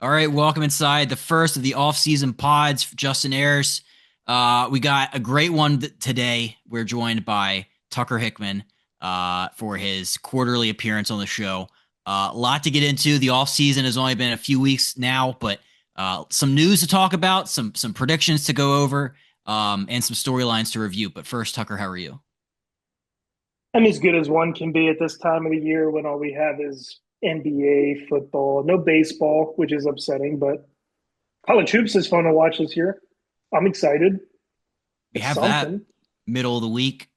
All right, welcome inside the first of the off-season pods. Justin Ayers. We got a great one today. We're joined by Tucker Hickman for his quarterly appearance on the show. A lot to get into. The off-season has only been a few weeks now, but some news to talk about, some predictions to go over, and some storylines to review. But first, Tucker, how are you? I'm as good as one can be at this time of the year when all we have is NBA, football, no baseball, which is upsetting, but college hoops is fun to watch this year. I'm excited. We It's have that something. middle of the week,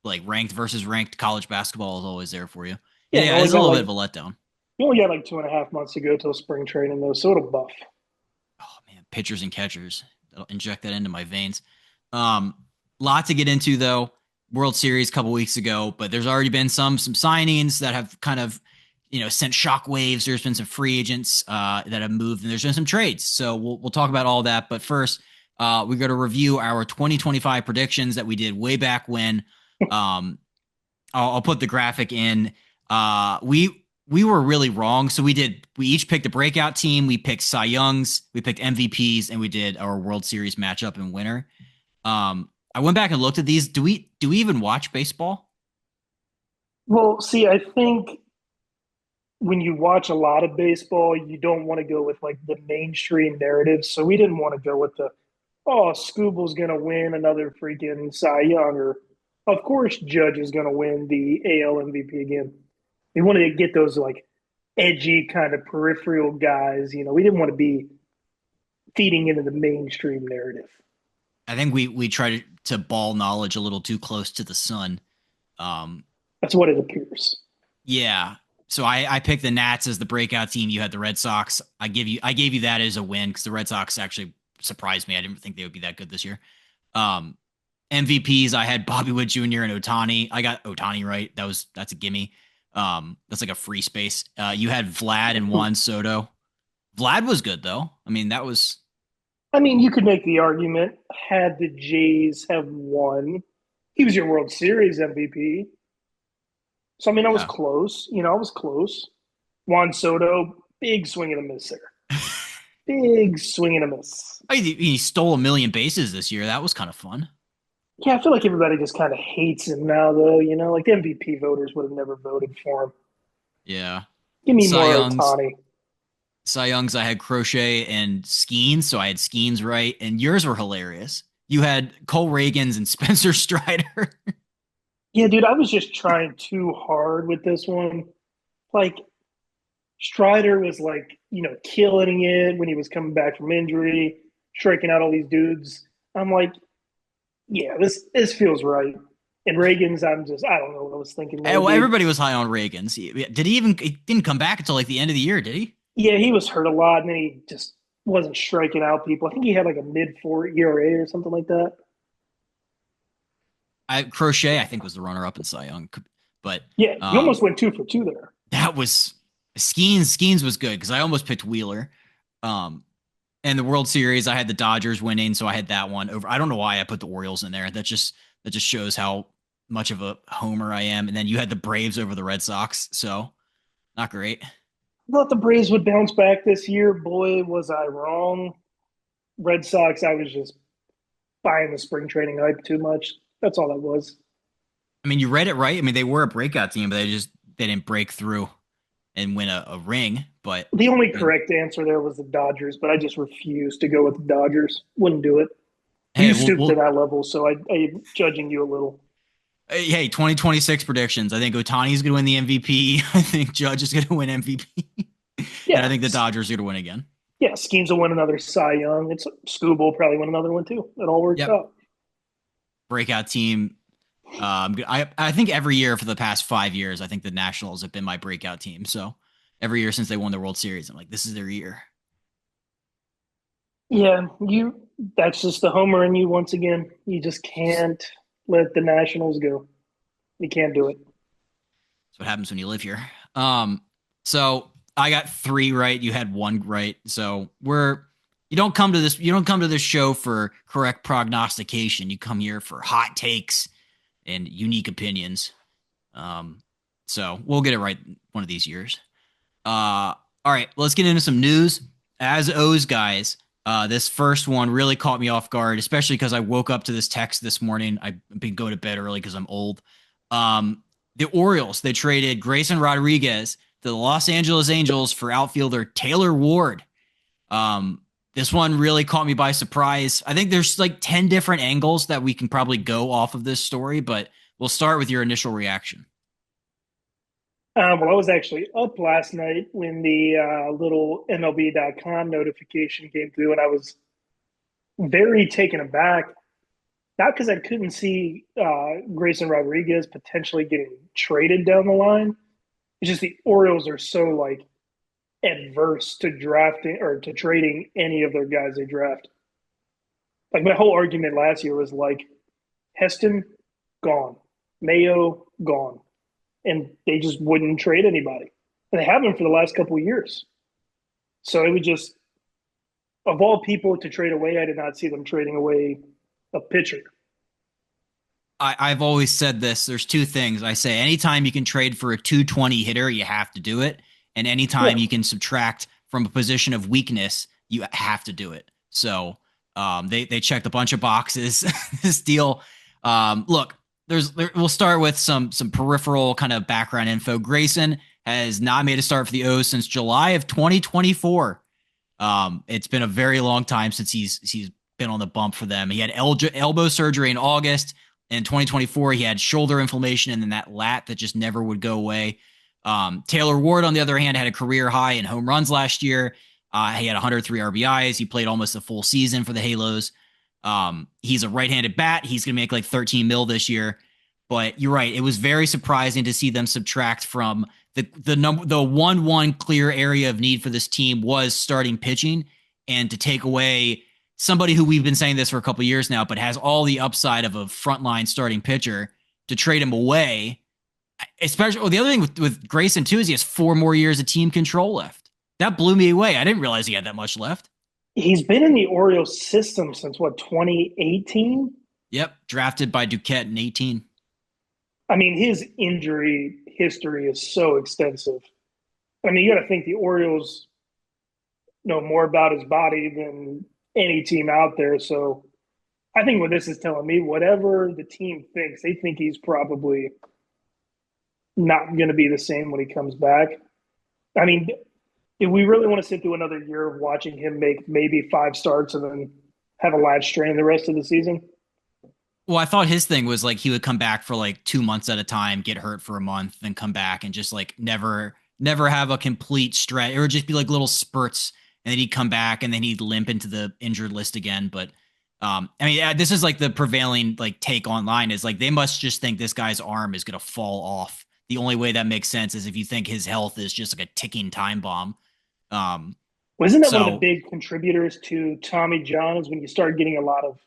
like ranked versus ranked college basketball is always there for you. Yeah, Yeah, it's a little bit of a letdown. we only got like 2.5 months to go till spring training though, so it'll buff. Oh man, pitchers and catchers. That'll inject that into my veins. Um, Lot to get into though. World Series a couple weeks ago, but there's already been some signings that have kind of sent shockwaves. There's been some free agents that have moved, and there's been some trades. So we'll talk about all that. But first, we're going to review our 2025 predictions that we did way back when. Um, I'll put the graphic in. We were really wrong. So we each picked a breakout team. We picked Cy Youngs, we picked MVPs, and we did our World Series matchup and winner. I went back and looked at these. Do we even watch baseball? Well, see, I think when you watch a lot of baseball, you don't want to go with like the mainstream narrative. So we didn't want to go with the, oh, Scooble's going to win another freaking Cy Young, or of course, Judge is going to win the AL MVP again. We wanted to get those like edgy kind of peripheral guys. We didn't want to be feeding into the mainstream narrative. I think we try to ball knowledge a little too close to the sun. Um, That's what it appears. yeah. So I picked the Nats as the breakout team. You had the Red Sox. I gave you that as a win because the Red Sox actually surprised me. I didn't think they would be that good this year. Um, MVPs, I had Bobby Witt Jr. and Otani. I got Otani right. That's a gimme. That's like a free space. You had Vlad and Juan Soto. Vlad was good though. I mean, that was I mean, you could make the argument had the Jays have won, he was your World Series MVP. So I mean, I was yeah. close. I was close. Juan Soto, big swing and a miss there. Big swing and a miss. He stole a million bases this year. That was kind of fun. Yeah, I feel like everybody just kind of hates him now, though. Like the MVP voters would have never voted for him. Yeah. Give me Cy more Young's Otani. Cy Young's I had Crochet and Skeens, so I had Skeens right, and yours were hilarious. You had Cole Reagans and Spencer Strider. Yeah, dude, I was just trying too hard with this one. Like Strider was like, killing it when he was coming back from injury, striking out all these dudes. I'm like, yeah, this feels right. And Reagan's, I don't know what I was thinking there, Well, dude. everybody was high on Reagans. Did he even? He didn't come back until like the end of the year, did he? Yeah, he was hurt a lot, and then he just wasn't striking out people. I think he had like a mid 4 ERA or something like that. Crochet, I think, was the runner-up in Cy Young, but Yeah, he um, almost went 2 for 2 there. that was Skeens. Skeens was good because I almost picked Wheeler. Um, and the World Series, I had the Dodgers winning, so I had that one over. I don't know why I put the Orioles in there. That just shows how much of a homer I am. And then you had the Braves over the Red Sox, so not great. I thought the Braves would bounce back this year. Boy, was I wrong. Red Sox, I was just buying the spring training hype too much. That's all that was. I mean, you read it right. I mean, they were a breakout team, but they didn't break through and win a ring. But The only I mean, correct answer there was the Dodgers, but I just refused to go with the Dodgers. Wouldn't do it. hey, You we'll, stooped to we'll that level, so I'm judging you a little. hey, 2026 predictions. I think Otani's going to win the MVP. I think Judge is going to win MVP, and I Yeah, think the Dodgers are going to win again. yeah. Schemes will win another Cy Young. It's Scoob will probably win another one too. It all works Yep, out. breakout team. I think every year for the past 5 years, I think the Nationals have been my breakout team. So every year since they won the World Series, I'm like, this is their year. Yeah, you. That's just the homer in you once again. You just can't let the Nationals go. You can't do it. That's what happens when you live here. So I got three right. You had one right. So you don't come to this show for correct prognostication. You come here for hot takes and unique opinions. Um, so we'll get it right one of these years. All right, let's get into some news. as O's guys, this first one really caught me off guard, especially because I woke up to this text this morning. I've been going to bed early because I'm old. The Orioles, they traded Grayson Rodriguez to the Los Angeles Angels for outfielder Taylor Ward. Um, this one really caught me by surprise. I think there's like 10 different angles that we can probably go off of this story, but we'll start with your initial reaction. Well, I was actually up last night when the little MLB.com notification came through, and I was very taken aback. Not because I couldn't see Grayson Rodriguez potentially getting traded down the line. It's just the Orioles are so like adverse to drafting or to trading any of their guys they draft. Like my whole argument last year was like Heston gone, Mayo gone, and they just wouldn't trade anybody, and they haven't for the last couple of years. So it would just of all people to trade away, I did not see them trading away a pitcher. I've always said this. There's two things. I say anytime you can trade for a 220 hitter, you have to do it. And anytime Yeah, you can subtract from a position of weakness, you have to do it. So they checked a bunch of boxes. This deal. Look, we'll start with some peripheral kind of background info. Grayson has not made a start for the O's since July of 2024. It's been a very long time since he's been on the bump for them. He had elbow surgery in August. In 2024, he had shoulder inflammation and then that lat that just never would go away. Taylor Ward, on the other hand, had a career high in home runs last year. He had 103 RBIs. He played almost a full season for the Halos. He's a right-handed bat. He's going to make like 13 mil this year. But you're right. It was very surprising to see them subtract from the 1-1 clear area of need for this team was starting pitching, and to take away somebody who we've been saying this for a couple of years now, but has all the upside of a frontline starting pitcher, to trade him away. Especially, the other thing with Grayson too is he has 4 more years of team control left. That blew me away. I didn't realize he had that much left. he's been in the Orioles system since what 2018. Yep, drafted by Duquette in 18. I mean, his injury history is so extensive. I mean, you got to think the Orioles know more about his body than any team out there. So I think what this is telling me, whatever the team thinks, they think he's probably not going to be the same when he comes back. I mean, if we really want to sit through another year of watching him make maybe 5 starts and then have a lat strain the rest of the season, Well, I thought his thing was like he would come back for like 2 months at a time, get hurt for a month, then come back and just like never have a complete stretch. It would just be like little spurts, and then he'd come back and then he'd limp into the injured list again. But I mean, this is like the prevailing like take online is like they must just think this guy's arm is gonna fall off. The only way that makes sense is if you think his health is just like a ticking time bomb. Um, wasn't that one of the so big contributors to Tommy John? Is when you start getting a lot of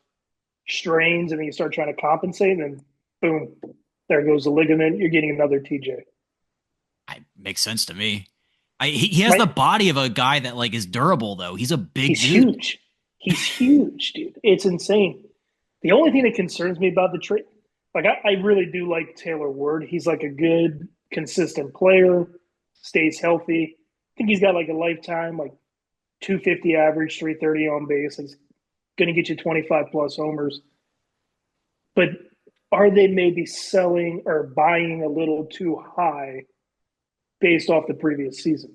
strains and then you start trying to compensate, and then boom, there goes the ligament. You're getting another TJ. it makes sense to me. He has Right? the body of a guy that like is durable though. He's a big He's dude. huge. He's huge, dude. It's insane. The only thing that concerns me about the trade, like I really do like Taylor Ward. He's like a good, consistent player, stays healthy. I think he's got like a lifetime, like 250 average, 330 on base. It's going to get you 25 plus homers. But are they maybe selling or buying a little too high based off the previous season?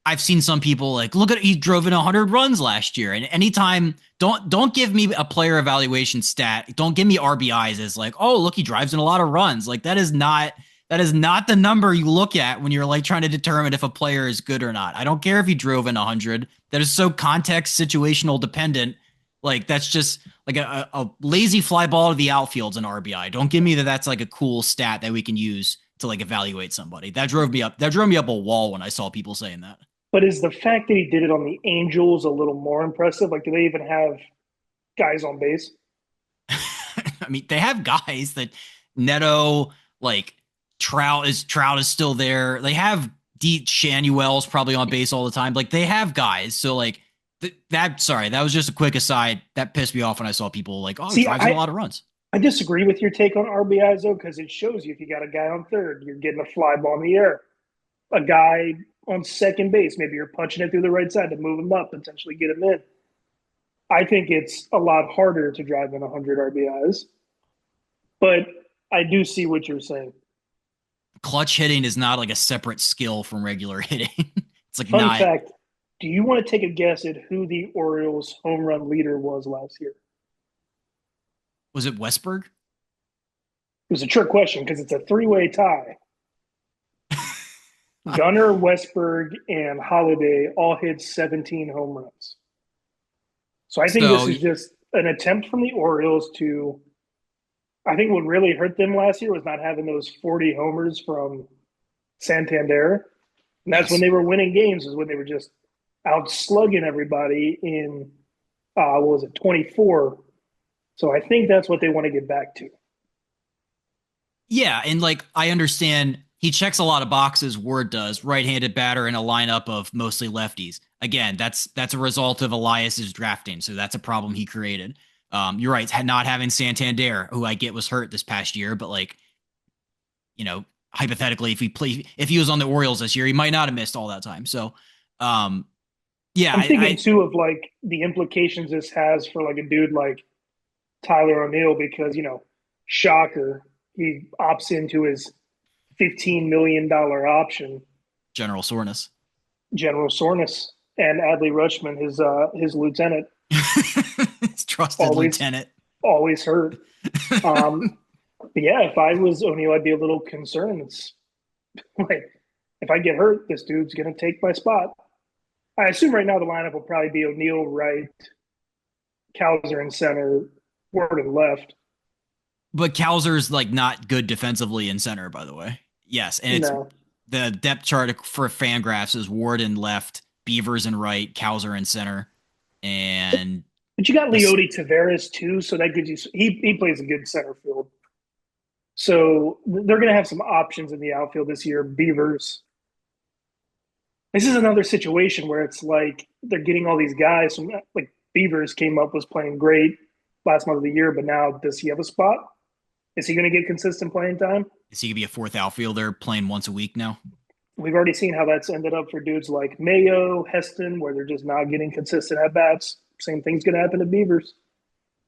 I've seen some people like look at he drove in 100 runs last year, and anytime don't give me a player evaluation stat, don't give me RBIs as like, oh look, he drives in a lot of runs. Like that is not the number you look at when you're like trying to determine if a player is good or not. I don't care if he drove in 100. That is so context situational dependent. Like that's just like a lazy fly ball to the outfield's an RBI. Don't give me that that's like a cool stat that we can use to like evaluate somebody. That drove me up a wall when I saw people saying that. But is the fact that he did it on the Angels a little more impressive? Like, do they even have guys on base? I mean, they have guys that Neto, like Trout is still there. They have D Shanuel's probably on base all the time. Like they have guys. So like sorry, that was just a quick aside. That pissed me off when I saw people like, oh, he See, drives in a lot of runs. I disagree with your take on RBIs though, because it shows you if you got a guy on third, you're getting a fly ball in the air. A guy on second base. Maybe you're punching it through the right side to move him up, potentially get him in. I think it's a lot harder to drive in 100 RBIs, but I do see what you're saying. Clutch hitting is not like a separate skill from regular hitting. It's like Fun not. fact, do you want to take a guess at who the Orioles home run leader was last year? Was it Westberg? It was a trick question because it's a three-way tie. Gunnar, Westberg, and Holiday all hit 17 home runs. So I think So this is just an attempt from the Orioles to. I think what really hurt them last year was not having those 40 homers from Santander. And that's when yes. they were winning games, is when they were just out slugging everybody in, what was it, 24. So I think that's what they want to get back to. Yeah, and like I understand he checks a lot of boxes. Ward does right-handed batter in a lineup of mostly lefties. Again, that's a result of Elias's drafting, so that's a problem he created. You're right, not having Santander, who I get was hurt this past year, but like hypothetically, if he was on the Orioles this year, he might not have missed all that time. So, um, yeah, I'm thinking I too of like the implications this has for like a dude like Tyler O'Neill because, shocker, he opts into his $15 million option. general soreness. General Soreness and Adley Rutschman, his lieutenant, His trusted always lieutenant. always hurt. But yeah, if I was O'Neill, I'd be a little concerned. It's like if I get hurt, this dude's gonna take my spot. I assume right now the lineup will probably be O'Neill right, Cowser in center, Ward in left. But Kowser's like not good defensively in center, by the way. Yes, and it's No, the depth chart for Fangraphs is Ward in left, Beavers in right, Kowser in center, and but you got this. Leody Taveras too, so that gives you. He plays a good center field. So they're going to have some options in the outfield this year. Beavers. This is another situation where it's like they're getting all these guys from like Beavers came up was playing great last month of the year, but now does he have a spot? Is he going to get consistent playing time? Is he gonna be a fourth outfielder playing once a week now? We've already seen how that's ended up for dudes like Mayo, Heston, where they're just not getting consistent at bats. Same thing's going to happen to Beavers.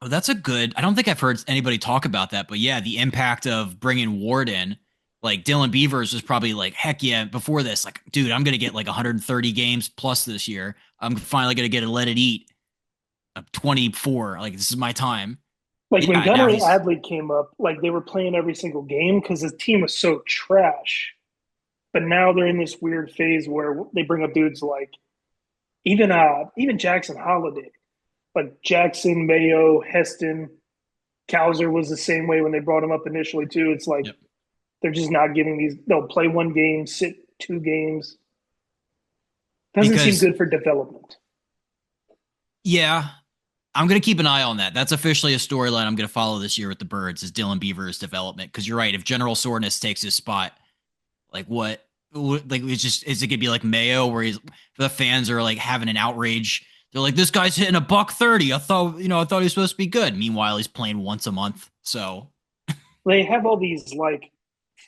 Oh, that's a good. I don't think I've heard anybody talk about that, but yeah, the impact of bringing Ward in, like Dylan Beavers was probably like, heck yeah, before this, like, dude, I'm gonna get like 130 games plus this year. I'm finally gonna get a let it eat. I'm 24, like this is my time. Like when Yeah, Gunnar now and he's Adley came up, like they were playing every single game because his team was so trash. But now they're in this weird phase where they bring up dudes like even Jackson Holiday, like Jackson, Mayo, Heston, Cowser was the same way when they brought him up initially too. It's like yep. they're just not giving these. They'll play one game, sit two games. Doesn't seem Because good for development. yeah, I'm gonna keep an eye on that. That's officially a storyline I'm gonna follow this year with the Birds is Dylan Beavers' development. Because you're right, if General Soreness takes his spot, like what? Like it's just is it gonna be like Mayo where the fans are like having an outrage? They're like, this guy's hitting a buck 30. I thought he was supposed to be good. Meanwhile, he's playing once a month. So They have all these like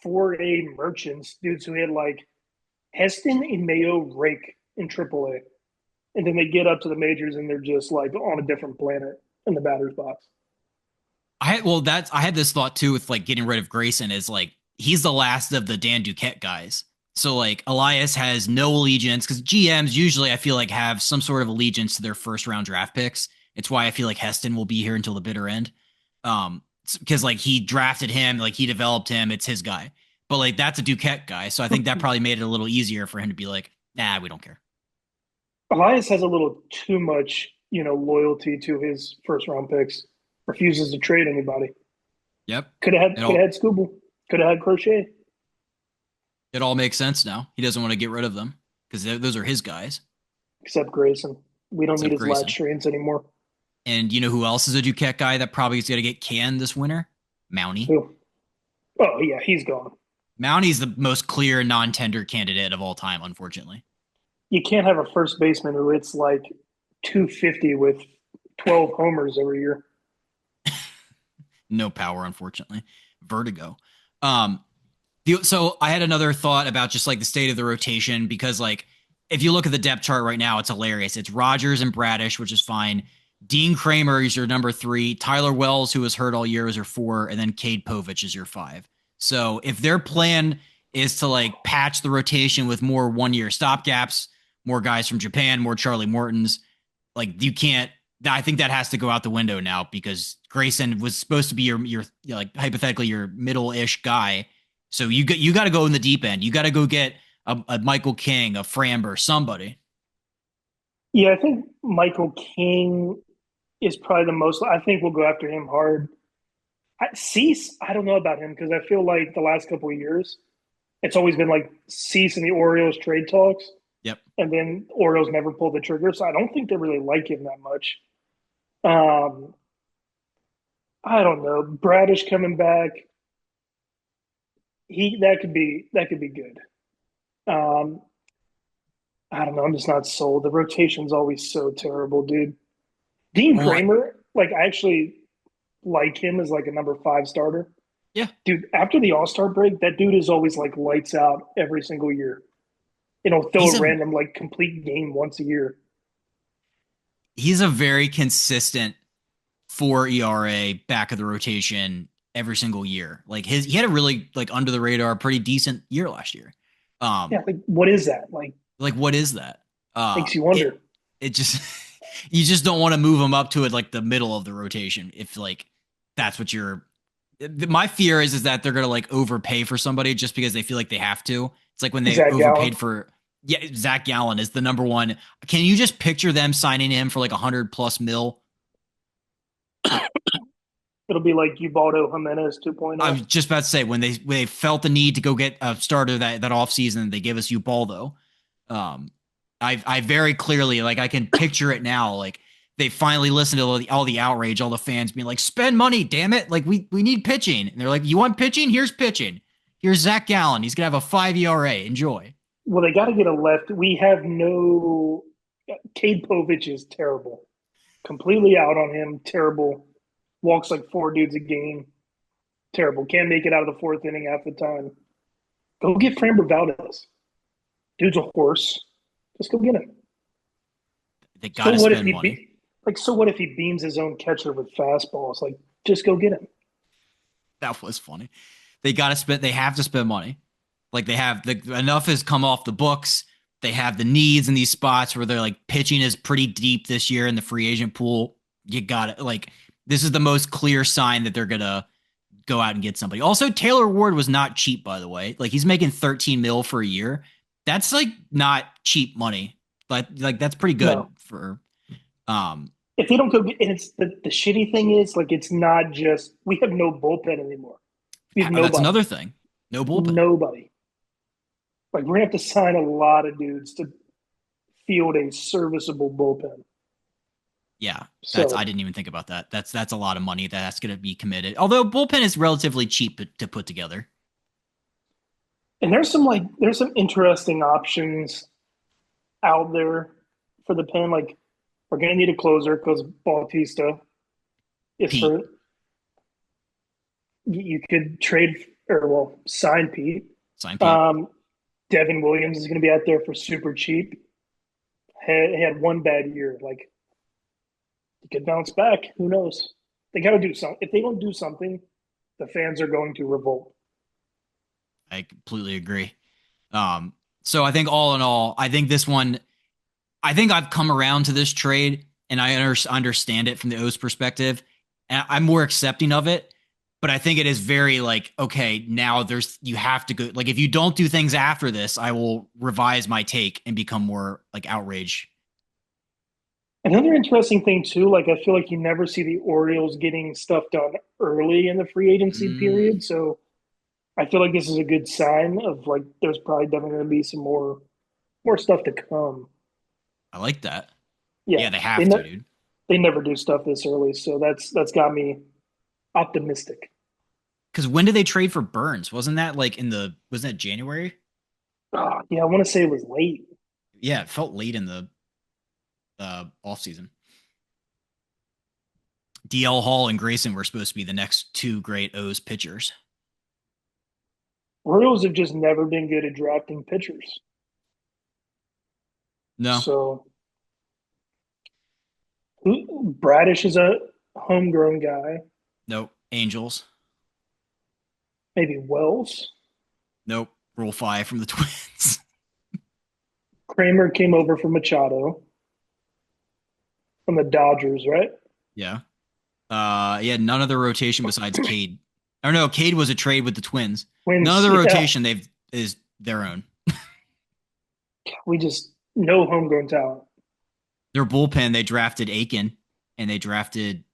4A merchants, dudes who had like Heston and Mayo rake in AAA. And then they get up to the majors and they're just like on a different planet in the batter's box. I had this thought too with like getting rid of Grayson is like he's the last of the Dan Duquette guys. So like Elias has no allegiance because GMs usually I feel like have some sort of allegiance to their first round draft picks. It's why I feel like Heston will be here until the bitter end. Because like he drafted him, like he developed him, it's his guy. But like that's a Duquette guy, so I think that probably made it a little easier for him to be like, nah, we don't care. Elias has a little too much, loyalty to his first round picks. Refuses to trade anybody. Yep, Could have had it could all have had Scooble. Could have had Crochet. it all makes sense now. He doesn't want to get rid of them because those are his guys, Except Grayson. We don't need except his latch Grayson. trains anymore. And you know who else is a Duquette guy that probably is going to get canned this winter? Mountie. Who? Oh yeah, he's gone. Mountie's the most clear non-tender candidate of all time, unfortunately. You can't have a first baseman who hits like 250 with 12 homers every year. No power, unfortunately. Vertigo. Um, So I had another thought about just like the state of the rotation because like if you look at the depth chart right now, it's hilarious. It's Rogers and Bradish, which is fine. Dean Kramer is your number 3. Tyler Wells, who was hurt all year, is your 4, and then Cade Povich is your 5. So if their plan is to like patch the rotation with more 1-year stopgaps, more guys from Japan, more Charlie Mortons, like you can't. I think that has to go out the window now because Grayson was supposed to be your like hypothetically your middle ish guy. So you got to go in the deep end. You got to go get a Michael King, a Framber, somebody. Yeah, I think Michael King is probably the most. I think we'll go after him hard. Cease, I don't know about him because I feel like the last couple of years, it's always been like Cease and the Orioles trade talks, Yep. and then Orioles never pulled the trigger. So I don't think they really like him that much. Um, I don't know. Bradish coming back, he that could be good. Um, I don't know. I'm just not sold. The rotation's always so terrible, dude. Dean Well, Kramer, like I actually like him as like a number 5 starter. yeah, Dude, after the All-Star break, that dude is always like lights out every single year. Throw he's a a random like complete game once a year. he's a very consistent 4 ERA back of the rotation every single year. Like he had a really like under the radar, pretty decent year last year. Yeah, Um, like what is that? like what is that? Makes you It wonder. it just you just don't want to move him up to it like the middle of the rotation if like that's what you're. My fear is that they're gonna like overpay for somebody just because they feel like they have to. It's like when they Zach Gallen. overpaid for. Yeah, Zach Gallen is the number one. Can you just picture them signing him for like 100+ mil? It'll be like Ubaldo Jimenez I 2.0. was just about to say when they felt the need to go get a starter that off season, they give us Ubaldo. Um, I very clearly like I can picture it now. Like they finally listened to all the outrage, all the fans being like, "Spend money, damn it! Like we need pitching." And they're like, "You want pitching? Here's pitching. Here's Zach Gallen. He's gonna have a 5 ERA. Enjoy." Well, they got to get a left. We have no. Cade Povich is terrible. Completely out on him. Terrible. Walks like 4 dudes a game. Terrible. Can't make it out of the 4th inning half the time. Go get Framber Valdez. Dude's a horse. Just go get him. They So got to what if spend he money. so what if he beams his own catcher with fastballs? Like, just go get him. That was funny. They got to spend. They have to spend money. Like they have enough has come off the books. They have the needs in these spots where they're like pitching is pretty deep this year in the free agent pool. You got it. Like this is the most clear sign that they're gonna go out and get somebody. Also, Taylor Ward was not cheap, by the way. Like he's making 13 mil for a year. That's like not cheap money, but like that's pretty good No. for. If they don't go get, and it's the shitty thing is like it's not just we have no bullpen anymore. We have That's nobody. another thing. No bullpen. Nobody. Like we're gonna have to sign a lot of dudes to field a serviceable bullpen. Yeah, that's I So didn't even think about that. That's a lot of money that's going to be committed. Although bullpen is relatively cheap to put together. and there's some interesting options out there for the pen. Like we're gonna need a closer because Bautista is Pete, hurt. You could trade or well sign Pete. sign Pete. Um, Devin Williams is going to be out there for super cheap. Had 1 bad year. Like he could bounce back. Who knows? They got to do something. If they don't do something, the fans are going to revolt. I completely agree. So I think all in all, I think this one, I think I've come around to this trade and I understand it from the O's perspective. And I'm more accepting of it. But I think it is very like, okay, now you have to go. Like, if you don't do things after this, I will revise my take and become more like outrage. Another interesting thing too, like I feel like you never see the Orioles getting stuff done early in the free agency Mm, period. So I feel like this is a good sign of like there's probably definitely going to be some more stuff to come. I like that. Yeah, Yeah, they they have to, ne- dude. they never do stuff this early, so that's got me optimistic. Because when did they trade for Burns? Wasn't that like wasn't that January? Yeah, I want to say it was late. Yeah, it felt late in the offseason. DL Hall and Grayson were supposed to be the next two great O's pitchers. Royals have just never been good at drafting pitchers. No, So Bradish is a homegrown guy. nope. Angels, Maybe Wells. nope. Rule 5 from the Twins. Kramer came over from Machado from the Dodgers, right? Yeah. Yeah, none of the rotation besides Cade. Or no, Cade was a trade with the Twins. None of Wins, the yeah. rotation they've is their own. We just no homegrown talent. Their bullpen, they drafted Aiken and they drafted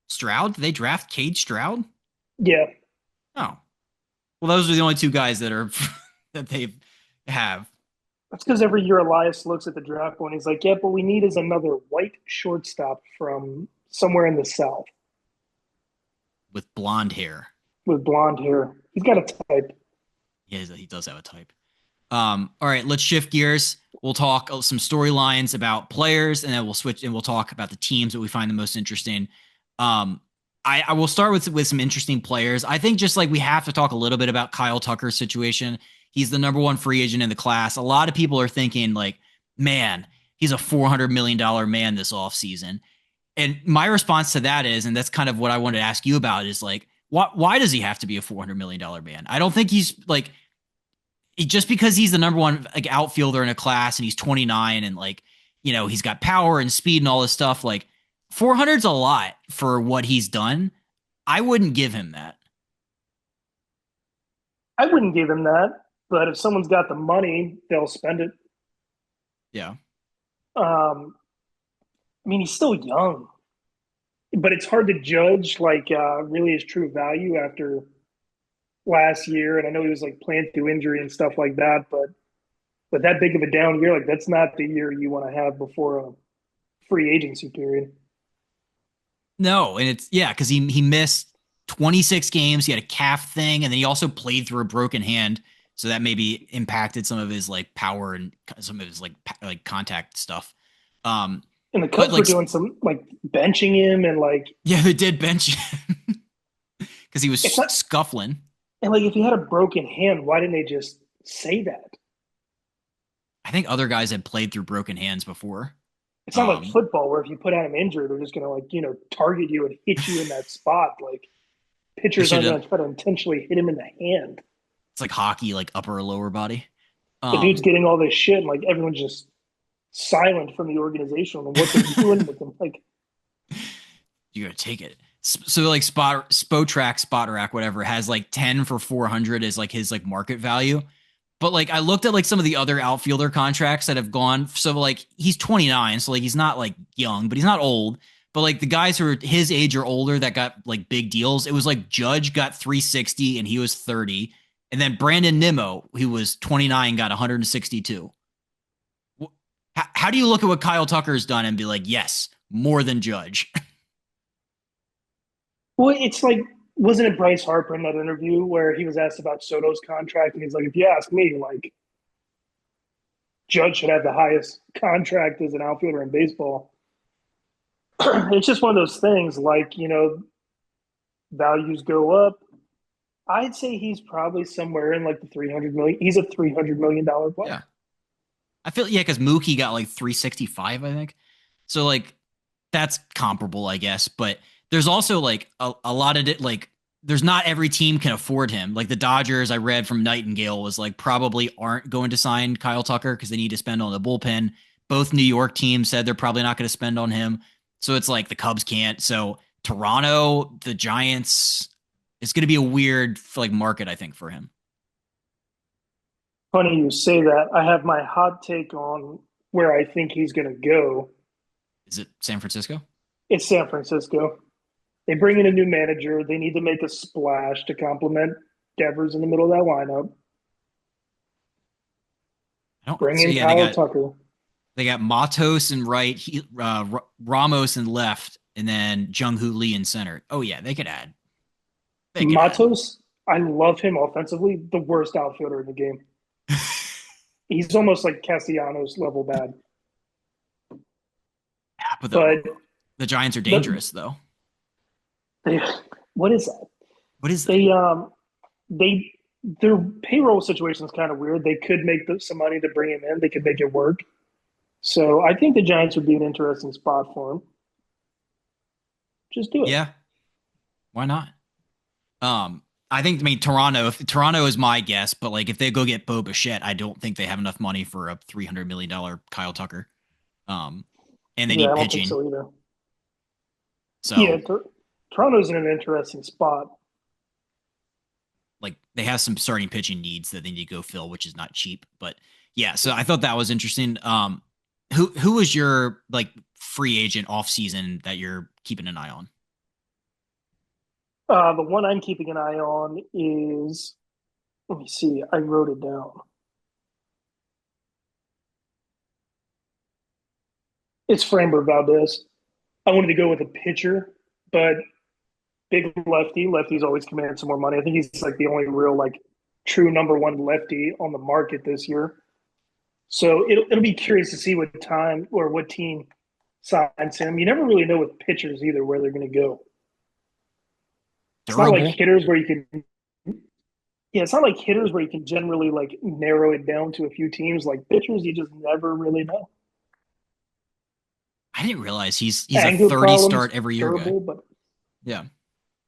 Stroud. Did they draft Cade Stroud? Yeah, Oh. Well, those are the only two guys that are that they have that's because every year Elias looks at the draft board and he's like, "Yeah, but we need is another white shortstop from somewhere in the South with blonde hair. with blonde hair. He's got a type." He does have a type. All right, let's shift gears. We'll talk some storylines about players, and then we'll switch and we'll talk about the teams that we find the most interesting. Um, I will start with some interesting players. I think just like we have to talk a little bit about Kyle Tucker's situation. He's the number one free agent in the class. A lot of people are thinking like, man, he's a $400 million man this offseason. And my response to that is, and that's kind of what I wanted to ask you about, is like, why does he have to be a $400 million man? I don't think he's like just because he's the number one like outfielder in a class and he's 29 and like, he's got power and speed and all this stuff. Like 400's a lot for what he's done. I wouldn't give him that. I wouldn't give him that, but if someone's got the money, they'll spend it. Yeah. I mean, he's still young, but it's hard to judge like really his true value after last year. And I know he was like playing through injury and stuff like that, but that big of a down year, like that's not the year you want to have before a free agency period. No, and it's because he missed 26 games. He had a calf thing, and then he also played through a broken hand, so that maybe impacted some of his like power and some of his like contact stuff. Um, And the but Cubs were like doing some like benching him and like yeah, they did bench him because he was it's not scuffling. and like if he had a broken hand, why didn't they just say that? I think other guys had played through broken hands before. It's not like Um, football where if you put out him injured, they're just gonna like, target you and hit you in that spot. Like they pitchers should aren't have. gonna try to intentionally hit him in the hand. It's like hockey, like upper or lower body. The dude's Um, getting all this shit and like everyone's just silent from the organization on what they're doing with him. Like you gotta take it. So like Spotrac, whatever, has like 10 for 400 as like his like market value. But like I looked at like some of the other outfielder contracts that have gone. So like he's 29, so like he's not like young, but he's not old. But like the guys who are his age or older that got like big deals, it was like Judge got 360 and he was 30. And then Brandon Nimmo, who was 29, got 162. How do you look at what Kyle Tucker's done and be like, yes, more than Judge? well, it's like wasn't it Bryce Harper in that interview where he was asked about Soto's contract and he's like, if you ask me, like Judge should have the highest contract as an outfielder in baseball. It's just one of those things like, values go up. I'd say he's probably somewhere in like the 300 million. He's a $300 million player. Yeah. I feel because Mookie got like 365, I think. So like that's comparable, I guess. But there's also like a lot of it, like there's not every team can afford him. Like the Dodgers, I read from Nightingale was like probably aren't going to sign Kyle Tucker because they need to spend on the bullpen. Both New York teams said they're probably not going to spend on him. So it's like the Cubs can't. So Toronto, the Giants, it's going to be a weird like market, I think, for him. Funny you say that. I have my hot take on where I think he's going to go. Is it San Francisco? It's San Francisco. They bring in a new manager. They need to make a splash to complement Devers in the middle of that lineup. I don't. Bring So in yeah, they Kyle got Tucker. They got Matos in right, Ramos in left, and then Jung Hoo Lee in center. Oh yeah, they could add. They could add. Matos, I love him offensively. The worst outfielder in the game. He's almost like Castellanos level bad. But But the Giants are the, dangerous though. they what is that? What is that? They their payroll situation is kind of weird. They could make some money to bring him in. They could make it work. So I think the Giants would be an interesting spot for him. Just do it. Yeah, why not? I think, I mean, Toronto, if Toronto is my guess, but like if they go get Bo Bichette, I don't think they have enough money for a $300 million Kyle Tucker. Um, and they Yeah, need I don't think pitching. so either. Yeah, So Toronto's in an interesting spot. like they have some starting pitching needs that they need to go fill, which is not cheap. But yeah, so I thought that was interesting. Who was your like free agent off season that you're keeping an eye on? The one I'm keeping an eye on is, let me see, I wrote it down. It's Framber Valdez. I wanted to go with a pitcher, but big lefty. Lefties always command some more money. I think he's like the only real like true number one lefty on the market this year. So it'll be curious to see what time or what team signs him. You never really know with pitchers either where they're going to go. It's not like Durable. hitters where you can, yeah, it's not like hitters where you can generally like narrow it down to a few teams. Like pitchers, you just never really know. I didn't realize he's a Anger 30 problems, start every year guy. durable, but Yeah.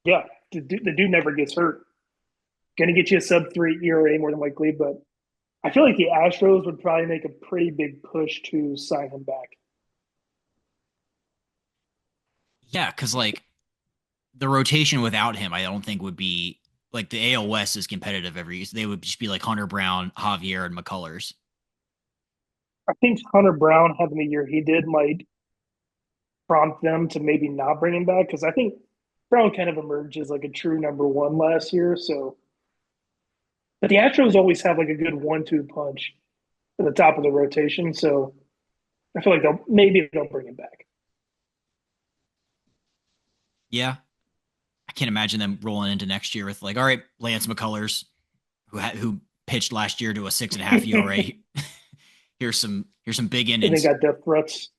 yeah, the dude never gets hurt. Going to get you a sub three ERA more than likely, but I feel like the Astros would probably make a pretty big push to sign him back. Yeah, because like the rotation without him, I don't think would be like the AL West is competitive every year. They would just be like Hunter Brown, Javier, and McCullers. I think Hunter Brown having the year he did might prompt them to maybe not bring him back because I think Brown kind of emerged as like a true number one last year. So, but the Astros always have like a good one-two punch at the top of the rotation. So I feel like they'll bring him back. Yeah, I can't imagine them rolling into next year with like, all right, Lance McCullers, who pitched last year to a 6.5 ERA. Here's some big And they innings. got death threats.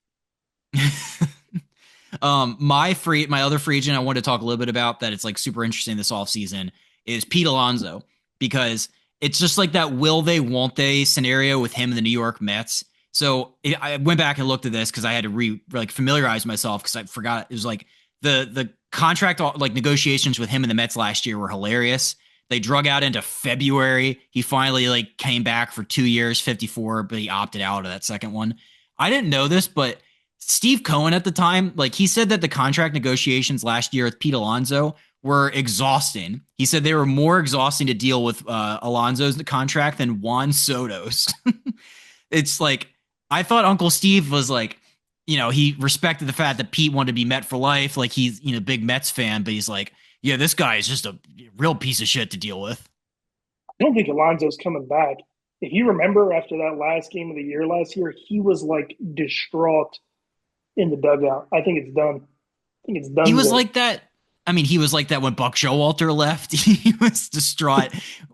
My other free agent I wanted to talk a little bit about that it's like super interesting this offseason is Pete Alonso because it's just like that will they won't they scenario with him and the New York Mets. So I went back and looked at this because I had to like familiarize myself because I forgot it was like the contract like negotiations with him and the Mets last year were hilarious. They drug out into February. He finally like came back for 2 years, 54, but he opted out of that second one. I didn't know this, but Steve Cohen at the time, like he said that the contract negotiations last year with Pete Alonso were exhausting. He said they were more exhausting to deal with Alonso's contract than Juan Soto's. It's like I thought Uncle Steve was like, he respected the fact that Pete wanted to be Met for life. Like he's, big Mets fan, but he's like, yeah, this guy is just a real piece of shit to deal with. I don't think Alonso's coming back. If you remember after that last game of the year last year, he was like distraught in the dugout. I think it's done. I think it's He done. was like that. I mean, he was like that when Buck Showalter left. He was distraught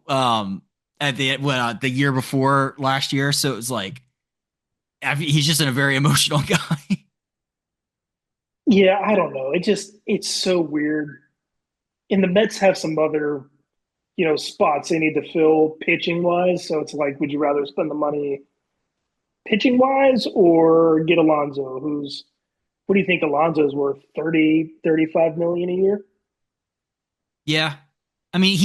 at the year before last year. So it was like he's just a very emotional guy. Yeah, I don't know. It's so weird. And the Mets have some other, spots they need to fill pitching wise. So it's like, would you rather spend the money pitching wise or get Alonso, who's what do you think Alonso's worth? 30, 35 million a year? Yeah, I mean,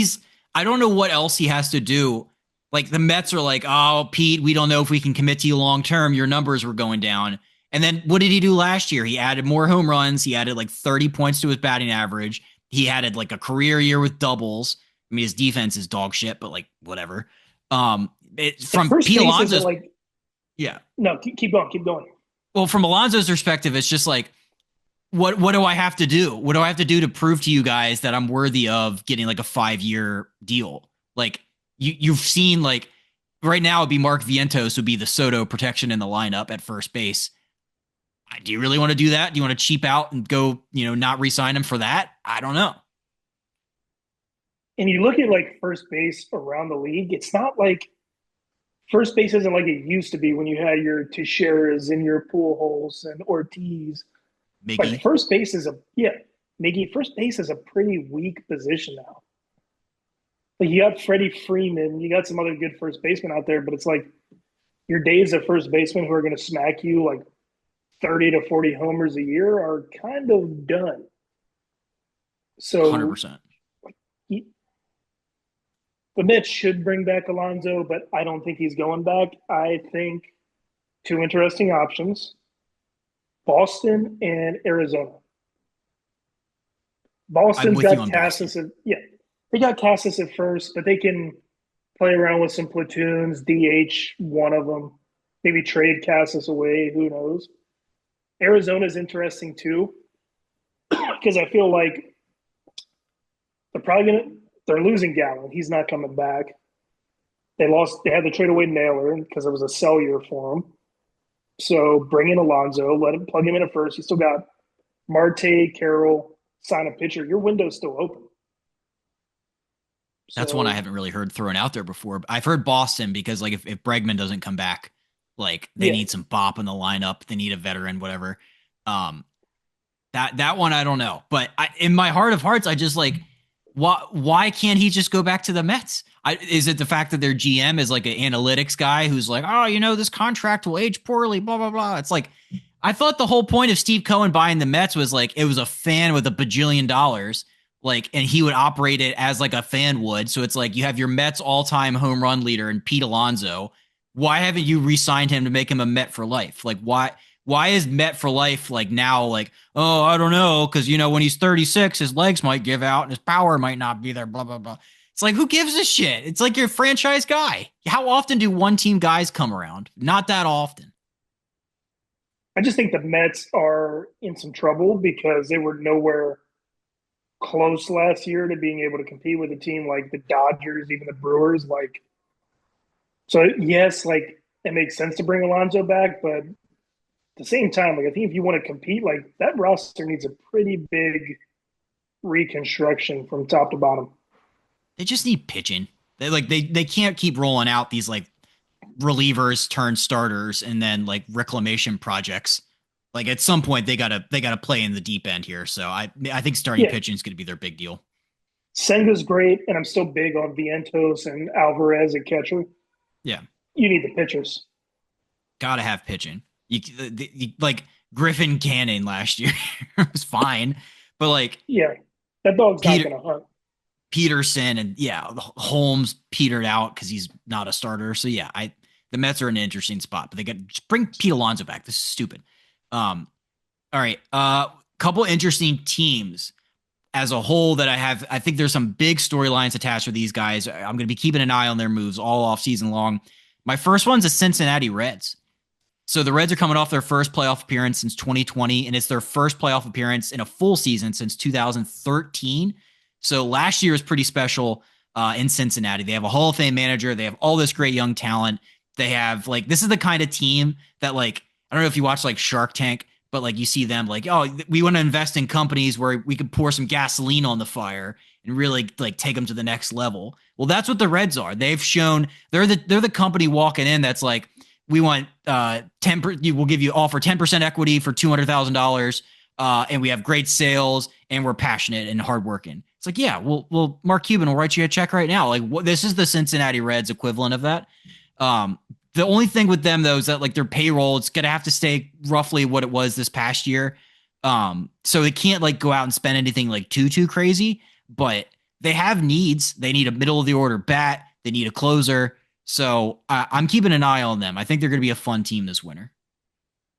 I don't know what else he has to do. Like the Mets are like, oh, Pete, we don't know if we can commit to you long term. Your numbers were going down. And then what did he do last year? He added more home runs. He added like 30 points to his batting average. He added like a career year with doubles. I mean, his defense is dog shit, but like whatever. Like From first Pete base isn't Alonso's, like yeah. no, keep going, keep going. Well, from Alonso's perspective, it's just like, what do I have to do? What do I have to do to prove to you guys that I'm worthy of getting like a 5-year deal? Like you've seen like right now it'd be Mark Vientos would be the Soto protection in the lineup at first base. Do you really want to do that? Do you want to cheap out and go, not re-sign him for that? I don't know. And you look at like first base around the league, it's not like first base isn't like it used to be when you had your Teixeiras and your pool holes and Ortiz. Like Miggy. first base is a yeah, Miggy, first base is a pretty weak position now. Like you got Freddie Freeman, you got some other good first basemen out there, but it's like your days of first baseman who are going to smack you like 30 to 40 homers a year are kind of done. So 100%. he, the Mets should bring back Alonso, but I don't think he's going back. I think two interesting options: Boston and Arizona. I'm Boston's with you got on Boston. Cassis at, yeah, they got Cassis at first, but they can play around with some platoons, DH one of them, maybe trade Cassis away. Who knows? Arizona's interesting too because I feel like they're losing Gallen. He's not coming back. They had to trade away Naylor because it was a sell year for him. So bring in Alonso, let him plug him in at first. You still got Marte, Carroll, sign a pitcher. Your window's still open. That's one I So haven't really heard thrown out there before. I've heard Boston because like if Bregman doesn't come back, like they yeah, need some bop in the lineup. They need a veteran, whatever. Um, that one I don't know, but in my heart of hearts, I just like why can't he just go back to the Mets? Is it the fact that their GM is like an analytics guy who's like, oh, this contract will age poorly, blah blah blah. It's like I thought the whole point of Steve Cohen buying the Mets was like it was a fan with $1 bajillion, like, and he would operate it as like a fan would. So it's like you have your Mets all-time home run leader and Pete Alonso. Why haven't you re-signed him to make him a Met for life? Like why is Met for life like now like, oh, I don't know, because when he's 36 his legs might give out and his power might not be there, blah blah blah. It's like, who gives a shit? It's like your franchise guy. How often do one team guys come around? Not that often. I just think the Mets are in some trouble because they were nowhere close last year to being able to compete with a team like the Dodgers, even the Brewers. Like, so yes, like it makes sense to bring Alonso back, but at the same time, like I think if you want to compete, like that roster needs a pretty big reconstruction from top to bottom. They just need pitching. They can't keep rolling out these like relievers turn starters and then like reclamation projects. Like at some point they gotta play in the deep end here. So I think starting Yeah, pitching is gonna be their big deal. Senga's great, and I'm still big on Vientos and Alvarez at catcher. Yeah, You need the pitchers. gotta have pitching. Like Griffin Cannon last year was fine, but like Yeah, that dog's not Peter going to hunt. Peterson and yeah, Holmes petered out because he's not a starter. So yeah, the Mets are in an interesting spot, but they got just bring Pete Alonso back. This is stupid. All right, couple interesting teams as a whole that I think there's some big storylines attached with these guys. I'm going to be keeping an eye on their moves all off season long. My first one's the Cincinnati Reds. So the Reds are coming off their first playoff appearance since 2020, and it's their first playoff appearance in a full season since 2013. So last year was pretty special in Cincinnati. They have a Hall of Fame manager. They have all this great young talent. They have like this is the kind of team that like I don't know if you watch like Shark Tank, but like you see them like, oh, we want to invest in companies where we could pour some gasoline on the fire and really like take them to the next level. Well, that's what the Reds are. They've shown they're the company walking in that's like, we want 10. We'll give you offer 10% equity for $200,000, and we have great sales and we're passionate and hardworking. It's like, yeah, well, Mark Cuban will write you a check right now. Like, this is the Cincinnati Reds equivalent of that. Um, the only thing with them though is that like their payroll, it's gonna have to stay roughly what it was this past year. So they can't like go out and spend anything like too crazy, but they have needs. They need a middle of the order bat. They need a closer. So I'm keeping an eye on them. I think they're going to be a fun team this winter